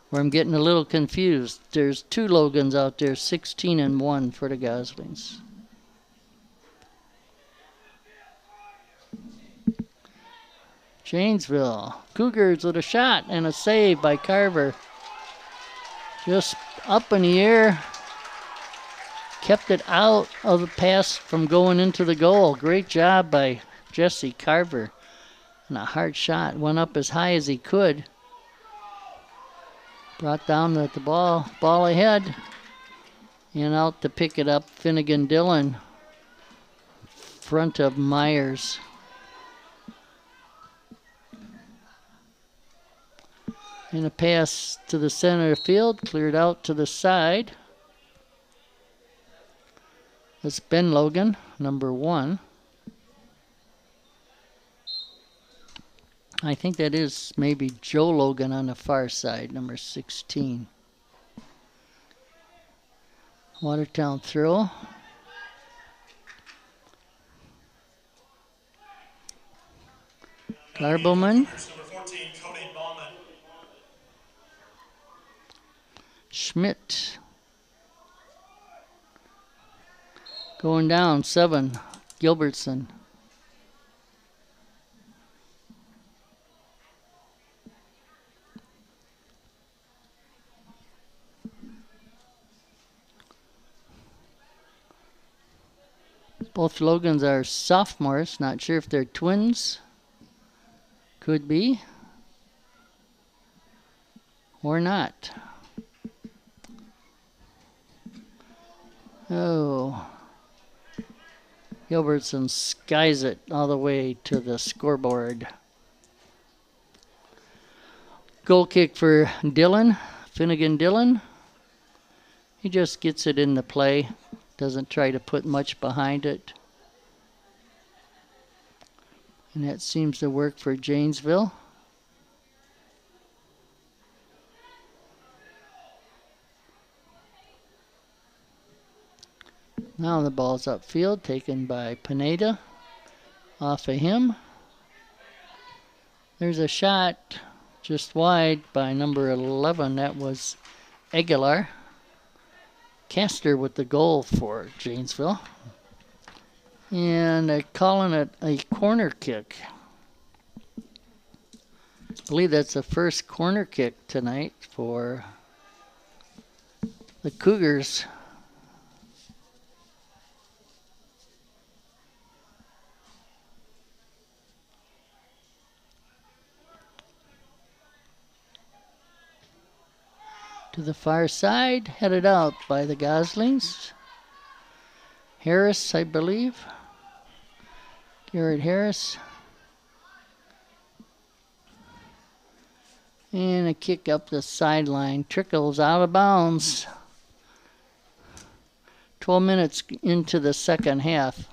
where I'm getting a little confused. There's 2 Logans out there, 16 and 1 for the Goslings. Janesville. Cougars with a shot and a save by Carver. Just up in the air. Kept it out of the pass from going into the goal. Great job by Jesse Carver. And a hard shot. Went up as high as he could. Brought down at the ball ahead. And out to pick it up, Finnegan Dillon. Front of Myers. And a pass to the center of the field, cleared out to the side. That's Ben Logan, number 1. I think that is maybe Joe Logan on the far side, number 16. Watertown throw. Garbleman. Schmidt. Going down, 7. Gilbertson. Both Logans are sophomores. Not sure if they're twins. Could be. Or not. Oh. Gilbertson skies it all the way to the scoreboard. Goal kick for Dillon. Finnegan Dillon. He just gets it in the play. Doesn't try to put much behind it. And that seems to work for Janesville. Now the ball's upfield, taken by Pineda. Off of him. There's a shot just wide by number 11. That was Aguilar. Castor with the goal for Janesville. And they're calling it a corner kick. I believe that's the first corner kick tonight for the Cougars. To the far side, headed out by the Goslings. Harris, I believe. Garrett Harris. And a kick up the sideline. Trickles out of bounds. 12 minutes into the second half.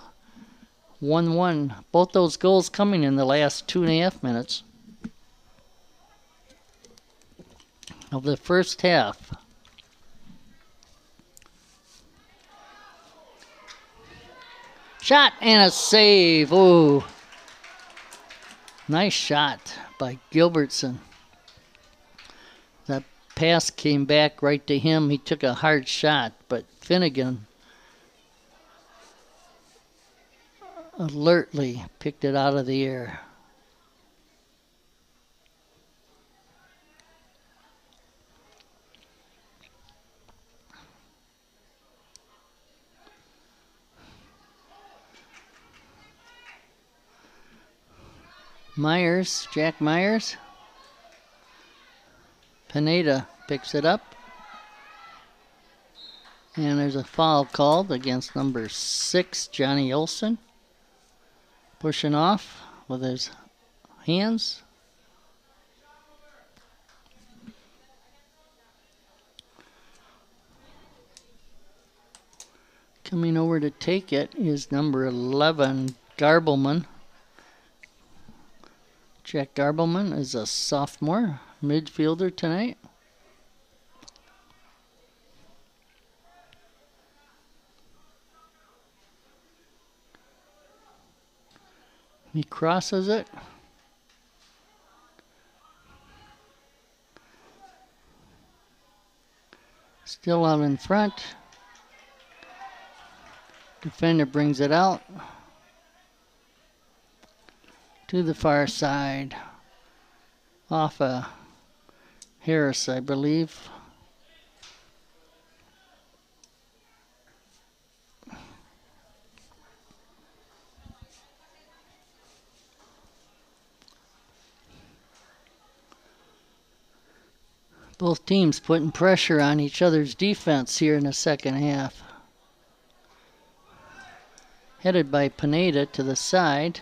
1-1. Both those goals coming in the last 2.5 minutes of the first half. Shot and a save. Ooh. Nice shot by Gilbertson. That pass came back right to him. He took a hard shot, but Finnegan alertly picked it out of the air. Myers, Jack Myers. Pineda picks it up. And there's a foul called against number 6, Johnny Olson. Pushing off with his hands. Coming over to take it is number 11, Garbleman. Jack Garbleman is a sophomore midfielder tonight. He crosses it. Still out in front. Defender brings it out to the far side. Off of Harris, I believe. Both teams putting pressure on each other's defense here in the second half. Headed by Pineda to the side.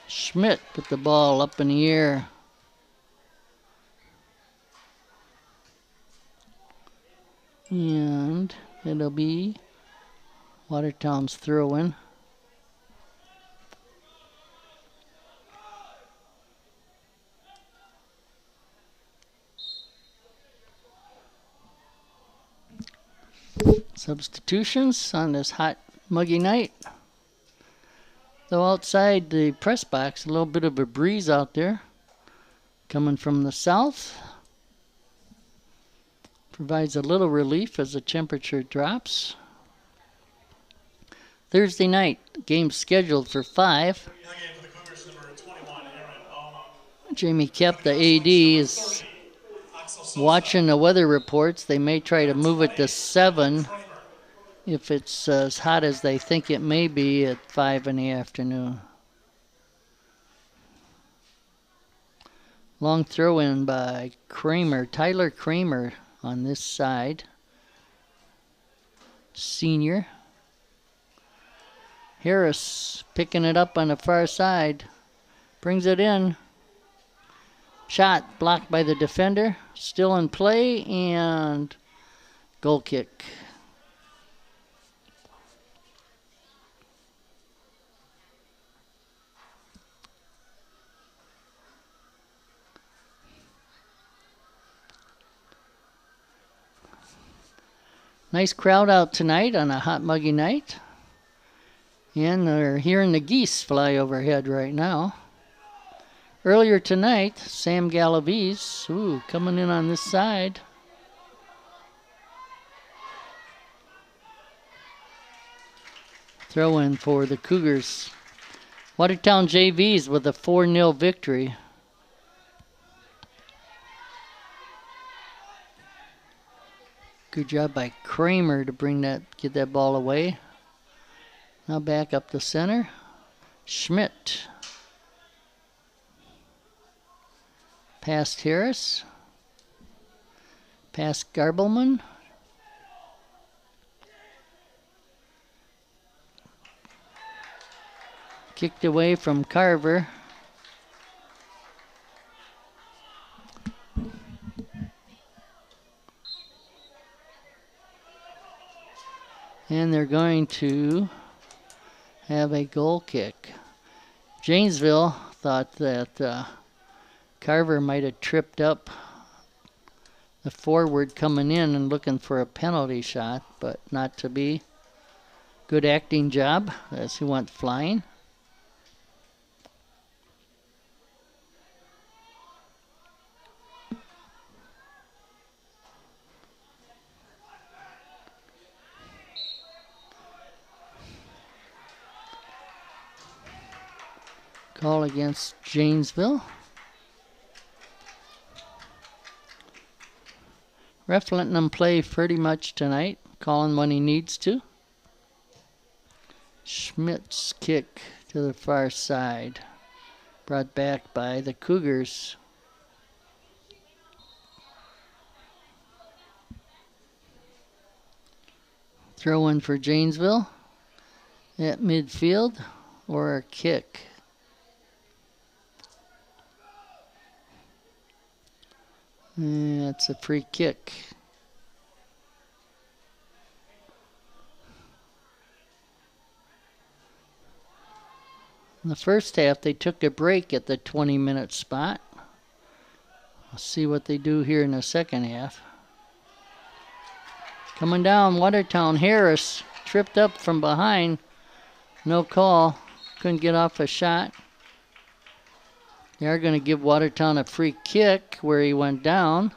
Schmidt put the ball up in the air. And it'll be Watertown's throw-in. Substitutions on this hot, muggy night. Though outside the press box, a little bit of a breeze out there coming from the south. Provides a little relief as the temperature drops. Thursday night, game scheduled for 5. Jamie Kep, the AD, is watching the weather reports. They may try to move it to 7 if it's as hot as they think it may be at 5 in the afternoon. Long throw in by Tyler Kramer on this side. Senior. Harris picking it up on the far side. Brings it in. Shot blocked by the defender. Still in play and goal kick. Nice crowd out tonight on a hot, muggy night. And they're hearing the geese fly overhead right now. Earlier tonight, Sam Galaviz, coming in on this side. Throw in for the Cougars. Watertown JVs with a 4-0 victory. Good job by Kramer to get that ball away. Now back up the center. Schmidt. Past Harris. Past Garbelman. Kicked away from Carver. And they're going to have a goal kick. Janesville thought that Carver might have tripped up the forward coming in and looking for a penalty shot, but not to be. Good acting job as he went flying. Call against Janesville. Ref letting them play pretty much tonight, calling when he needs to. Schmidt's kick to the far side. Brought back by the Cougars. Throw in for Janesville at midfield or a kick. It's a free kick. In the first half, they took a break at the 20-minute spot. We'll see what they do here in the second half. Coming down, Watertown. Harris tripped up from behind. No call. Couldn't get off a shot. They are going to give Watertown a free kick where he went down.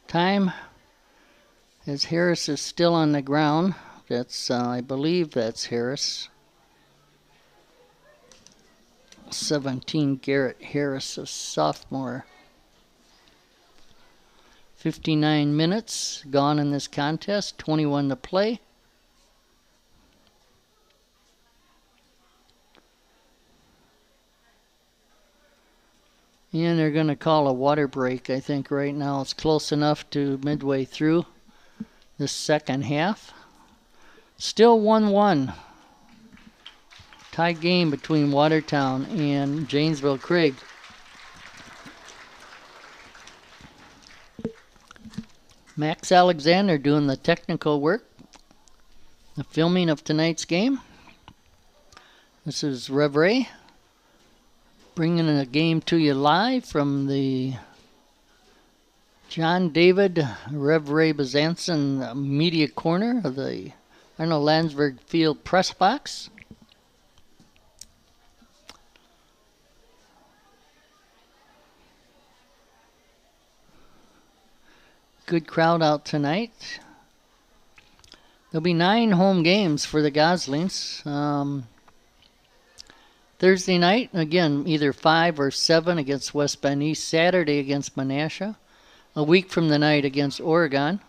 Time As Harris is still on the ground. That's, I believe that's Harris. 17, Garrett Harris, a sophomore. 59 minutes gone in this contest, 21 to play. And they're going to call a water break, I think, right now. It's close enough to midway through this second half. Still 1-1. Tie game between Watertown and Janesville Craig. Max Alexander doing the technical work, the filming of tonight's game. This is Rev Ray bringing a game to you live from the John David Rev Ray Bezanson media corner of the Arnold Landsberg Field press box. Good crowd out tonight. There'll be 9 home games for the Goslings. Thursday night, again, either 5 or 7 against West Bend East. Saturday against Menasha. A week from the night against Oregon.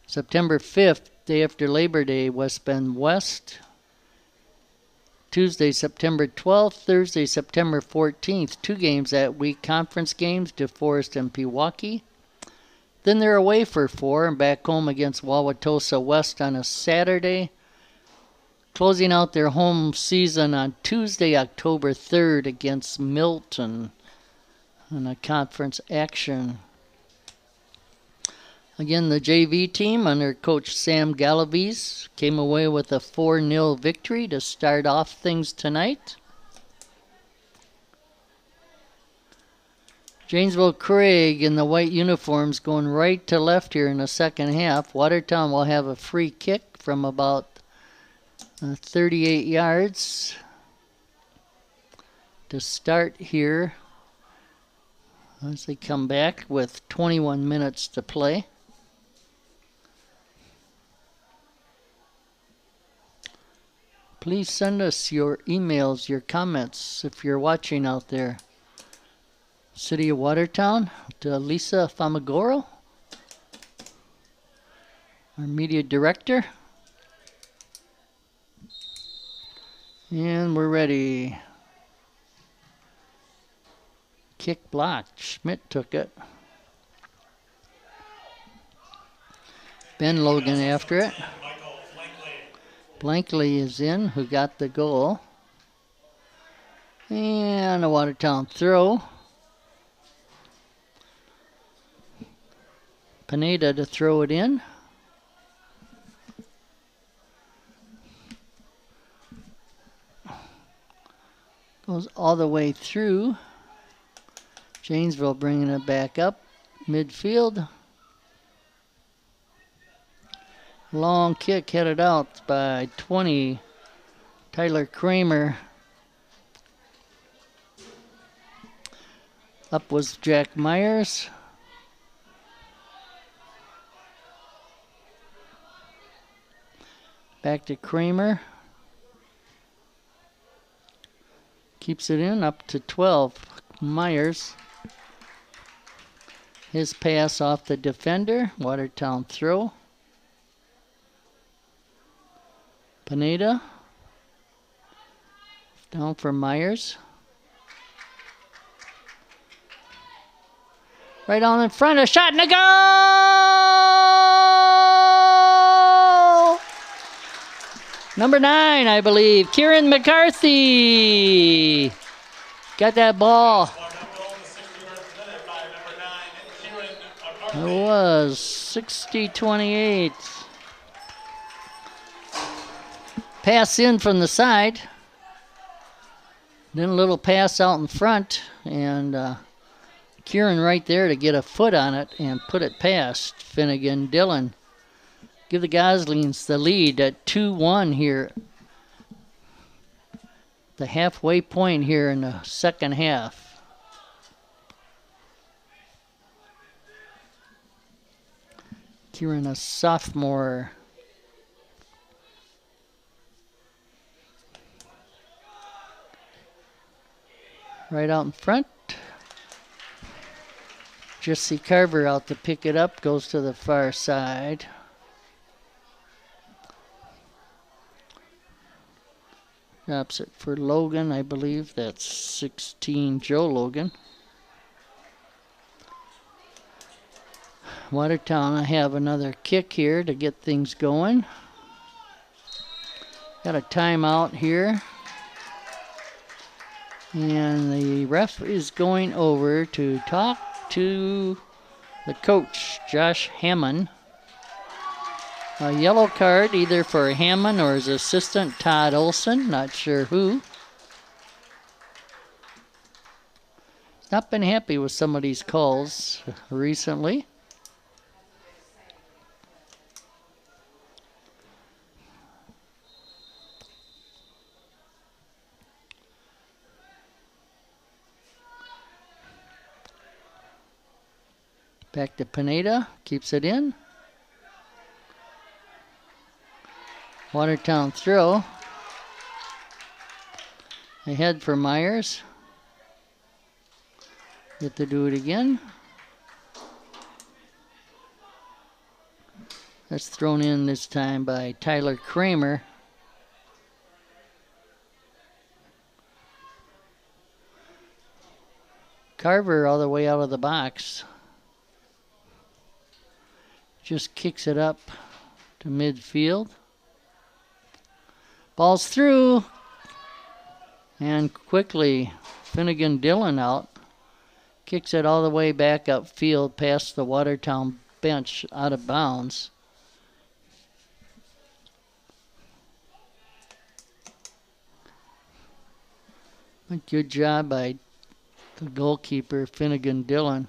September 5th, day after Labor Day, West Bend West. Tuesday, September 12th. Thursday, September 14th. 2 games that week. Conference games, DeForest and Pewaukee. Then they're away for 4 and back home against Wauwatosa West on a Saturday. Closing out their home season on Tuesday, October 3rd against Milton in a conference action. Again, the JV team under Coach Sam Galaviz came away with a 4-0 victory to start off things tonight. Janesville Craig in the white uniforms going right to left here in the second half. Watertown will have a free kick from about 38 yards to start here as they come back with 21 minutes to play. Please send us your emails, your comments if you're watching out there. City of Watertown to Lisa Famagoro, our media director. And we're ready. Kick blocked. Schmidt took it. Ben Logan after it. Blankley is in, who got the goal. And a Watertown throw. Pineda to throw it in. Goes all the way through. Janesville bringing it back up midfield. Long kick headed out by 20, Tyler Kramer. Up was Jack Myers. Back to Kramer. Keeps it in up to 12. Myers. His pass off the defender. Watertown throw. Pineda. Down for Myers. Right on in front. A shot and a goal! Number 9, I believe, Kieran McCarthy. Got that ball. It was 60-28. Pass in from the side. Then a little pass out in front. And Kieran right there to get a foot on it and put it past Finnegan Dillon. Give the Goslings the lead at 2-1 here. The halfway point here in the second half. Kieran, a sophomore. Right out in front. Jesse Carver out to pick it up, goes to the far side. Drops it for Logan, I believe. That's 16, Joe Logan. Watertown, I have another kick here to get things going. Got a timeout here. And the ref is going over to talk to the coach, Josh Hammond. A yellow card either for Hammond or his assistant, Todd Olson. Not sure who. Not been happy with some of these calls recently. Back to Pineda, keeps it in. Watertown throw. Ahead for Myers. Get to do it again. That's thrown in this time by Tyler Kramer. Carver all the way out of the box. Just kicks it up to midfield. Ball's through. And quickly, Finnegan Dillon out. Kicks it all the way back upfield past the Watertown bench out of bounds. A good job by the goalkeeper, Finnegan Dillon.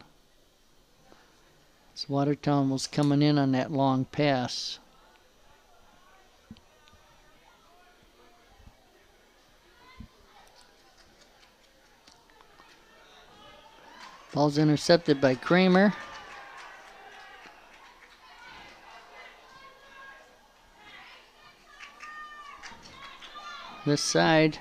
So Watertown was coming in on that long pass. Ball's intercepted by Kramer. This side.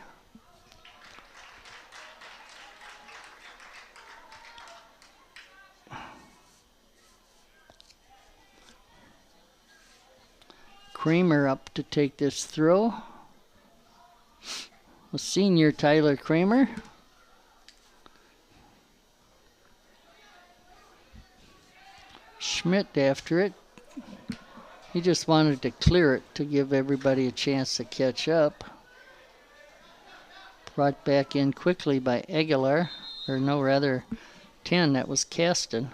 Kramer up to take this throw. The senior Tyler Kramer. Schmidt after it. He just wanted to clear it to give everybody a chance to catch up. Brought back in quickly by Aguilar. Or no, rather 10, that was Caster.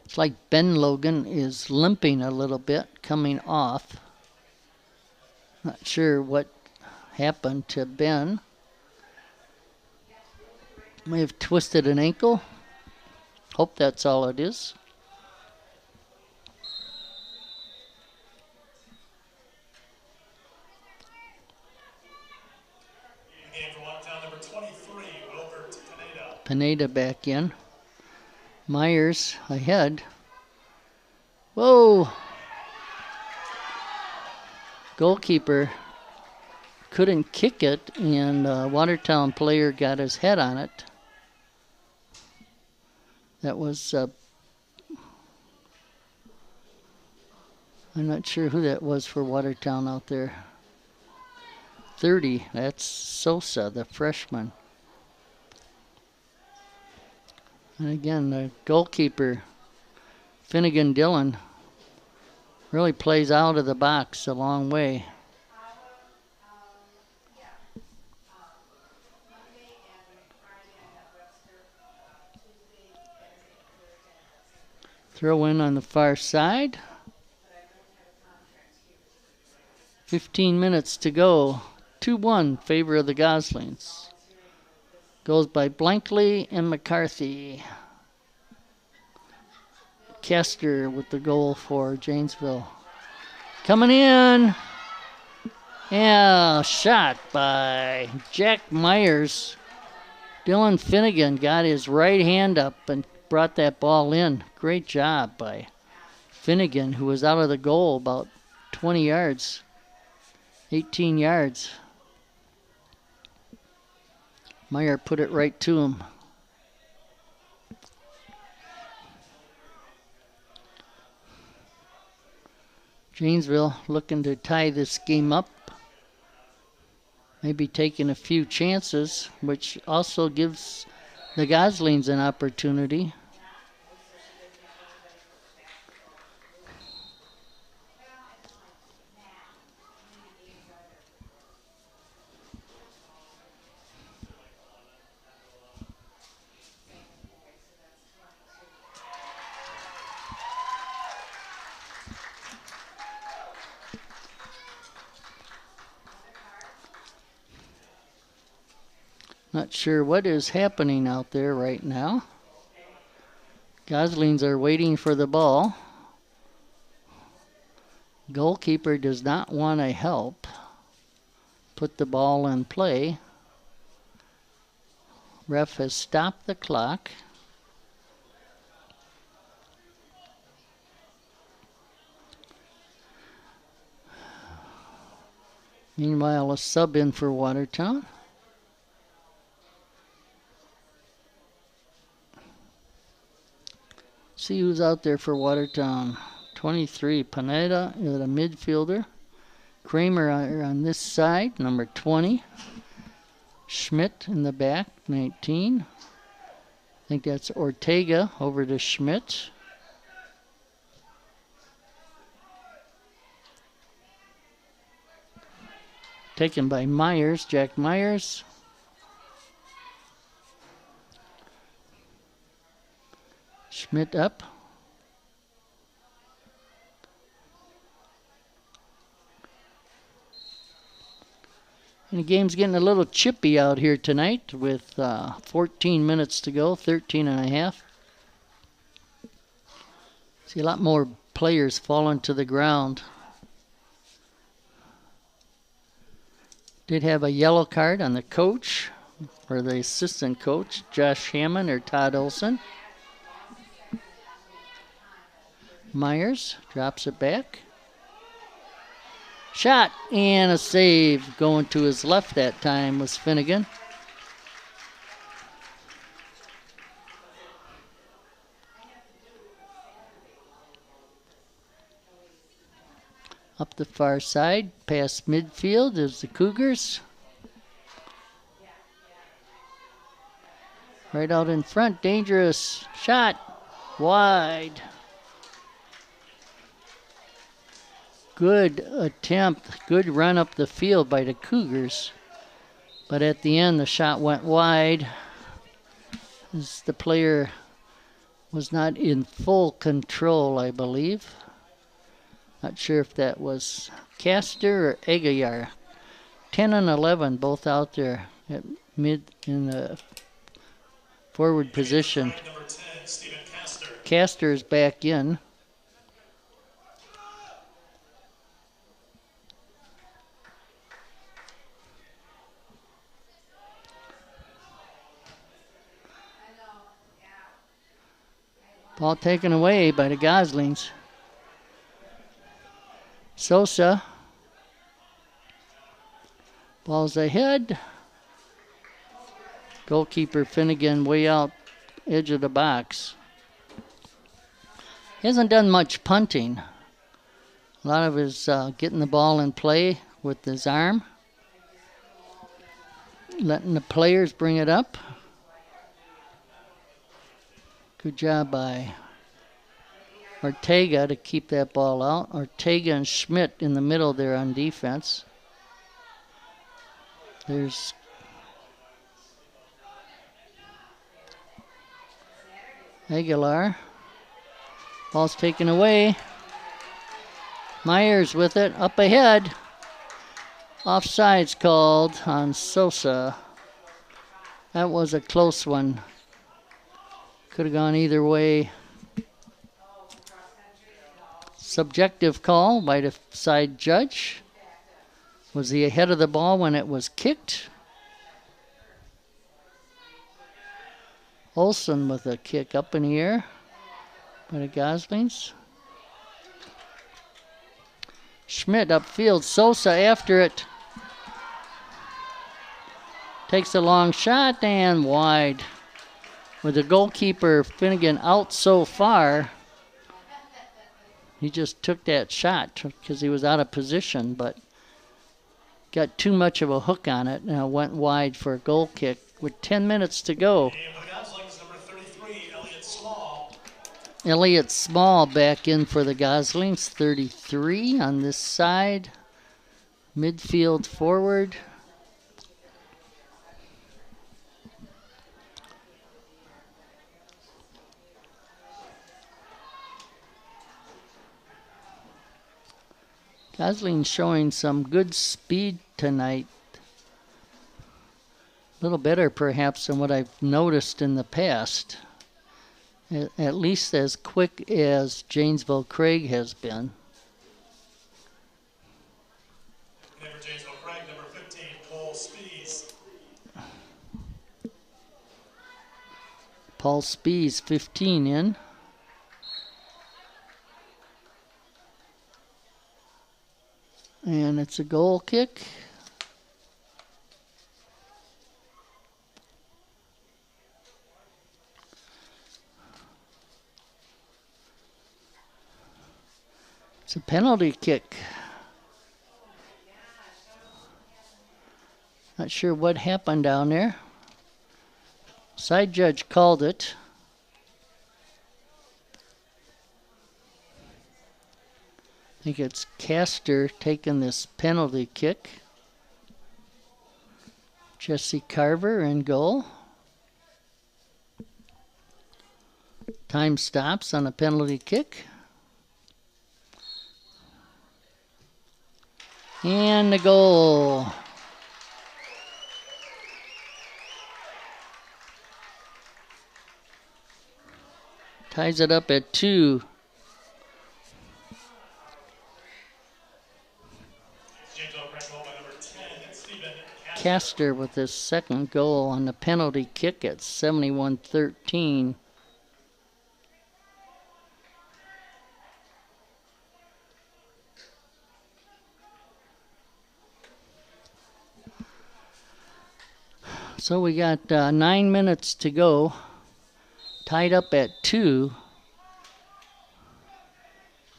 It's like Ben Logan is limping a little bit coming off. Not sure what happened to Ben. May have twisted an ankle. Hope that's all it is. Game for Watertown, number 23, Wilbert Pineda. Pineda back in. Myers ahead. Whoa! Goalkeeper couldn't kick it, and a Watertown player got his head on it. That was, I'm not sure who that was for Watertown out there. 30, that's Sosa, the freshman. And again, the goalkeeper, Finnegan Dillon, really plays out of the box a long way. Throw in on the far side. 15 minutes to go. 2-1 favor of the Goslings. Goes by Blankley and McCarthy. Caster with the goal for Janesville. Coming in. Yeah, shot by Jack Myers. Dylan Finnegan got his right hand up and brought that ball in. Great job by Finnegan, who was out of the goal about 20 yards, 18 yards. Meyer put it right to him. Janesville looking to tie this game up. Maybe taking a few chances, which also gives the Goslings an opportunity. Not sure what is happening out there right now. Goslings are waiting for the ball. Goalkeeper does not want to help put the ball in play. Ref has stopped the clock. Meanwhile, a sub in for Watertown. See who's out there for Watertown. 23, Pineda, the midfielder. Kramer on this side, number 20. Schmidt in the back, 19. I think that's Ortega over to Schmidt. Taken by Myers, Jack Myers. Schmidt up. And the game's getting a little chippy out here tonight with 14 minutes to go, 13 and a half. See a lot more players falling to the ground. Did have a yellow card on the coach, or the assistant coach, Josh Hammond or Todd Olson. Myers drops it back. Shot and a save. Going to his left that time was Finnegan. Up the far side, past midfield is the Cougars. Right out in front, dangerous shot, wide. Good attempt, good run up the field by the Cougars. But at the end, the shot went wide as the player was not in full control, I believe. Not sure if that was Castor or Egayar. 10 and 11, both out there at mid in the forward position. Number 10, Stephen Castor. Castor is back in. Ball taken away by the Goslings. Sosa. Ball's ahead. Goalkeeper Finnegan way out edge of the box. He hasn't done much punting. A lot of his getting the ball in play with his arm. Letting the players bring it up. Good job by Ortega to keep that ball out. Ortega and Schmidt in the middle there on defense. There's Aguilar. Ball's taken away. Myers with it, up ahead. Offside's called on Sosa. That was a close one. Could have gone either way. Subjective call by the side judge. Was he ahead of the ball when it was kicked? Olsen with a kick up in the air by the Goslings. Schmidt upfield. Sosa after it. Takes a long shot and wide. With the goalkeeper Finnegan out so far, he just took that shot because he was out of position, but got too much of a hook on it and it went wide for a goal kick with 10 minutes to go. Elliott Small back in for the Goslings, 33 on this side. Midfield forward. Goslings showing some good speed tonight. A little better perhaps than what I've noticed in the past. At least as quick as Janesville Craig has been. Number Janesville Craig, number 15, Paul Spees. Paul Spees, 15 in. And it's a goal kick. It's a penalty kick. Not sure what happened down there. Side judge called it. I think it's Castor taking this penalty kick. Jesse Carver in goal. Time stops on a penalty kick. And the goal. Ties it up at 2. Castor with his second goal on the penalty kick at 71-13. So we got 9 minutes to go. Tied up at 2.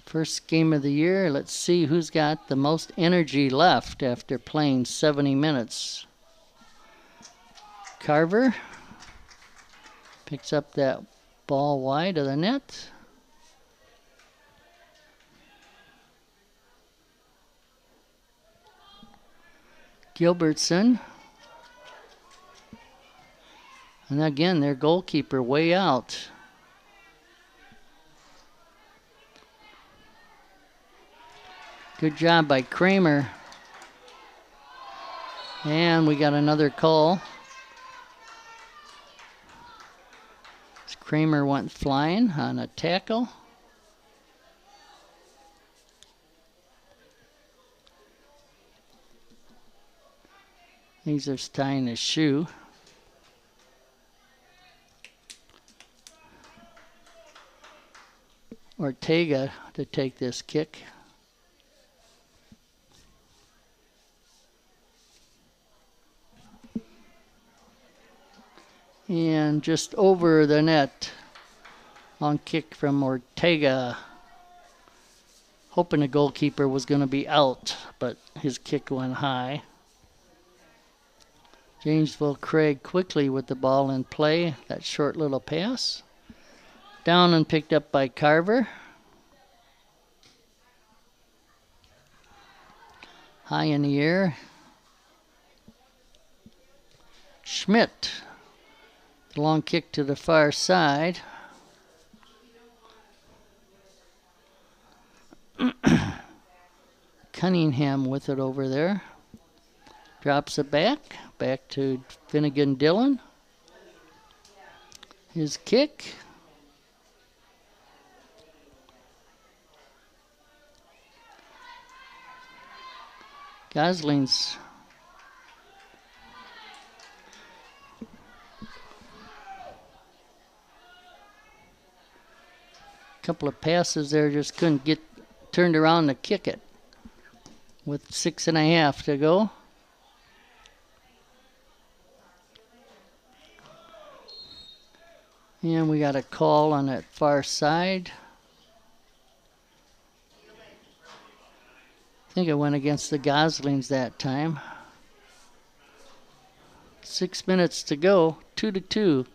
First game of the year. Let's see who's got the most energy left after playing 70 minutes. Carver picks up that ball wide of the net. Gilbertson. And again, their goalkeeper way out. Good job by Kramer. And we got another call. Kramer went flying on a tackle. He's just tying his shoe. Ortega to take this kick. And just over the net on kick from Ortega. Hoping the goalkeeper was going to be out, but his kick went high. Janesville Craig quickly with the ball in play. That short little pass. Down and picked up by Carver. High in the air. Schmidt. The long kick to the far side. Cunningham with it over there. Drops it back. Back to Finnegan Dillon. His kick. Gosling's couple of passes there, just couldn't get turned around to kick it with 6.5 to go. And we got a call on that far side. I think it went against the Goslings that time. 6 minutes to go, 2-2.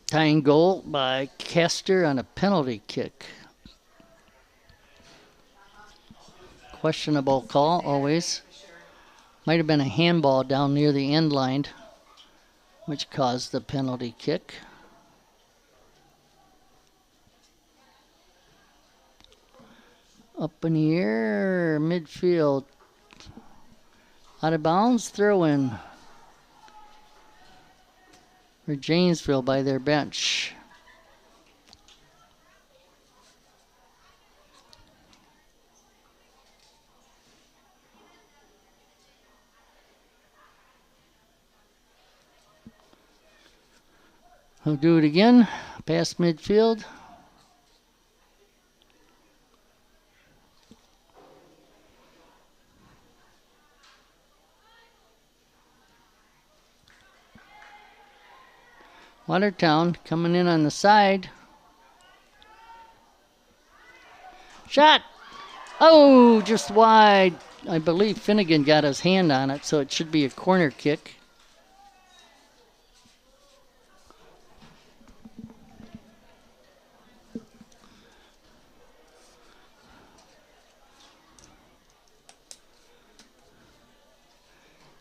Tying goal by Castor on a penalty kick. Questionable call, always. Might have been a handball down near the end line, which caused the penalty kick. Up in the air, midfield. Out of bounds, throw in for Janesville by their bench. He'll do it again, past midfield. Watertown coming in on the side. Shot! Oh, just wide. I believe Finnegan got his hand on it, so it should be a corner kick.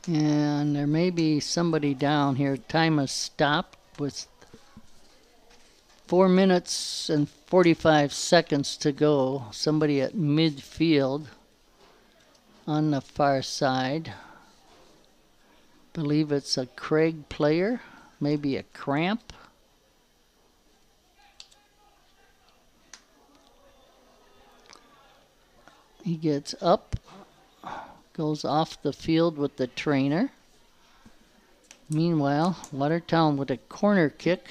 And there may be somebody down here. Time has stopped with 4 minutes and 45 seconds to go. Somebody at midfield on the far side. Believe it's a Craig player, maybe a Cramp. He gets up, goes off the field with the trainer. Meanwhile, Watertown with a corner kick.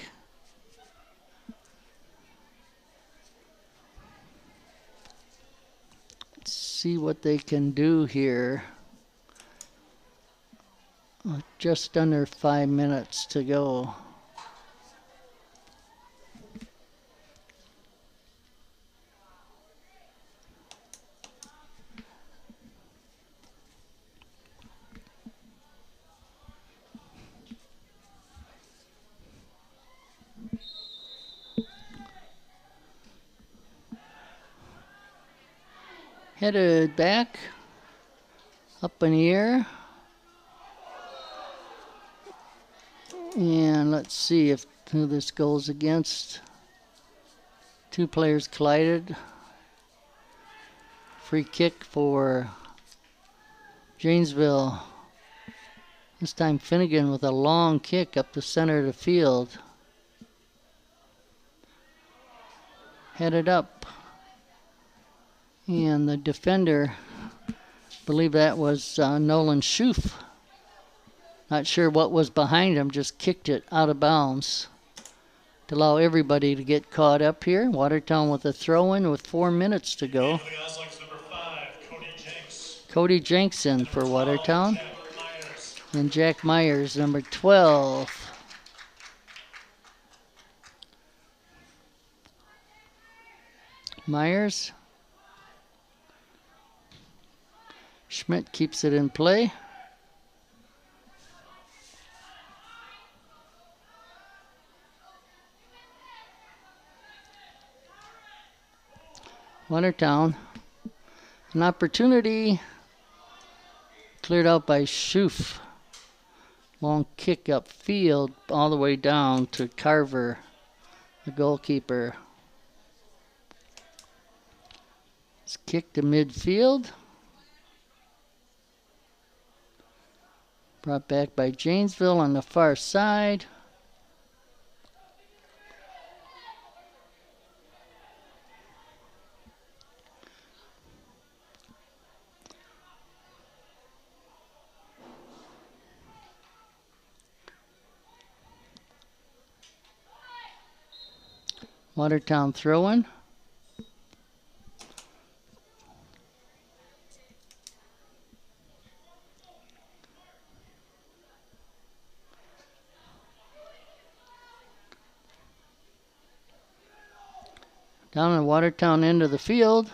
Let's see what they can do here. Just under 5 minutes to go. Headed back, up in the air. And let's see who this goes against. Two players collided. Free kick for Janesville. This time Finnegan with a long kick up the center of the field. Headed up. And the defender, I believe that was Nolan Schoof. Not sure what was behind him, just kicked it out of bounds to allow everybody to get caught up here. Watertown with a throw-in with 4 minutes to go. Cody Jenks in for Watertown. And Jack Myers, number 12. Myers. Schmidt keeps it in play. Watertown, an opportunity cleared out by Schoof. Long kick up field all the way down to Carver, the goalkeeper. It's kicked to midfield. Brought back by Janesville on the far side. Watertown throwing. Down the Watertown end of the field.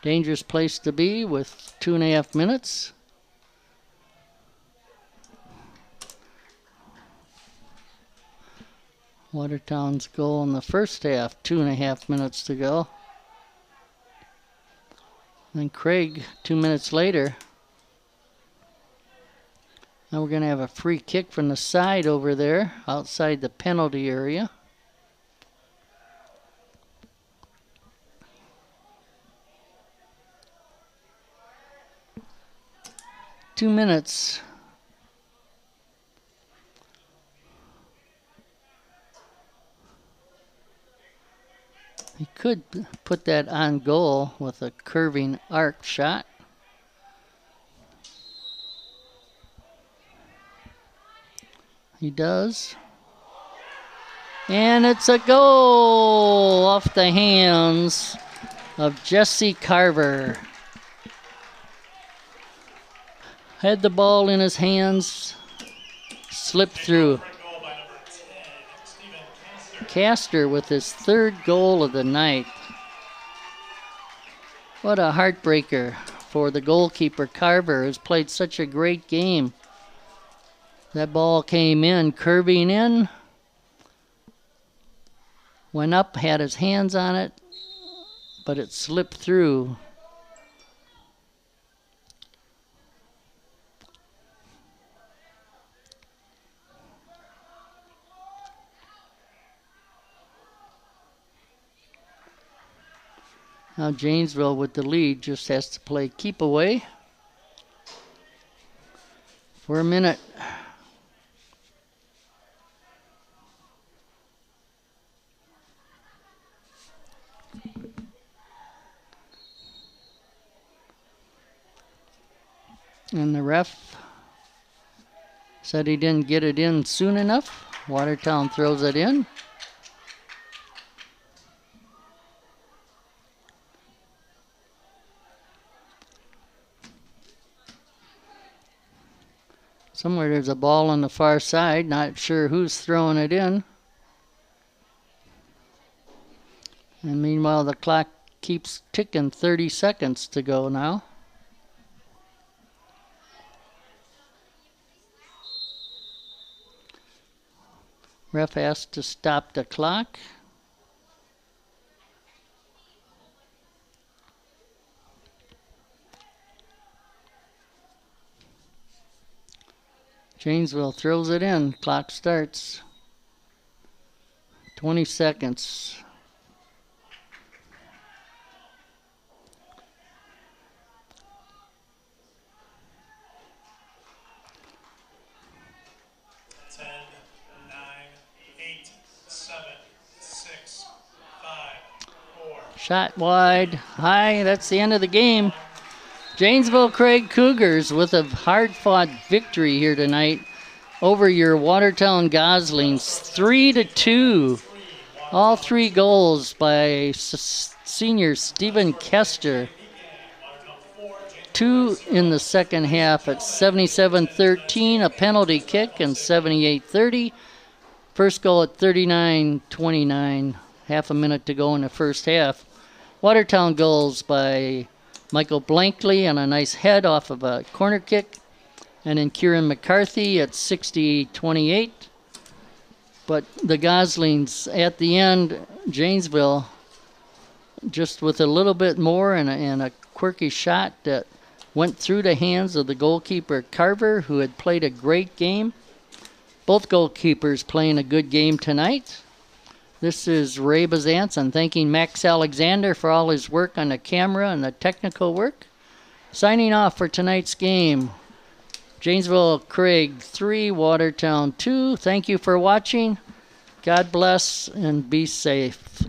Dangerous place to be with 2.5 minutes. Watertown's goal in the first half, 2.5 minutes to go. And Craig, 2 minutes later. Now we're going to have a free kick from the side over there, outside the penalty area. Two minutes. He could put that on goal with a curving arc shot. He does. And it's a goal off the hands of Jesse Carver. Had the ball in his hands, slipped through. Castor with his third goal of the night. What a heartbreaker for the goalkeeper Carver, who's played such a great game. That ball came in, curving in, went up, had his hands on it, but it slipped through. Now Janesville with the lead just has to play keep away for a minute. And the ref said he didn't get it in soon enough. Watertown throws it in. Somewhere there's a ball on the far side. Not sure who's throwing it in. And meanwhile, the clock keeps ticking. 30 seconds to go now. Ref asked to stop the clock. Janesville throws it in. Clock starts. 20 seconds. Shot wide, high. That's the end of the game. Janesville Craig Cougars with a hard-fought victory here tonight over your Watertown Goslings, 3-2. All three goals by senior Stephen Kester. 2 in the second half at 77-13, a penalty kick, and 78-30. First goal at 39-29, half a minute to go in the first half. Watertown goals by Michael Blankley on a nice head off of a corner kick. And then Kieran McCarthy at 60-28. But the Goslings at the end, Janesville, just with a little bit more and a quirky shot that went through the hands of the goalkeeper Carver, who had played a great game. Both goalkeepers playing a good game tonight. This is Ray Bezanson thanking Max Alexander for all his work on the camera and the technical work. Signing off for tonight's game. Janesville Craig 3, Watertown 2. Thank you for watching. God bless and be safe.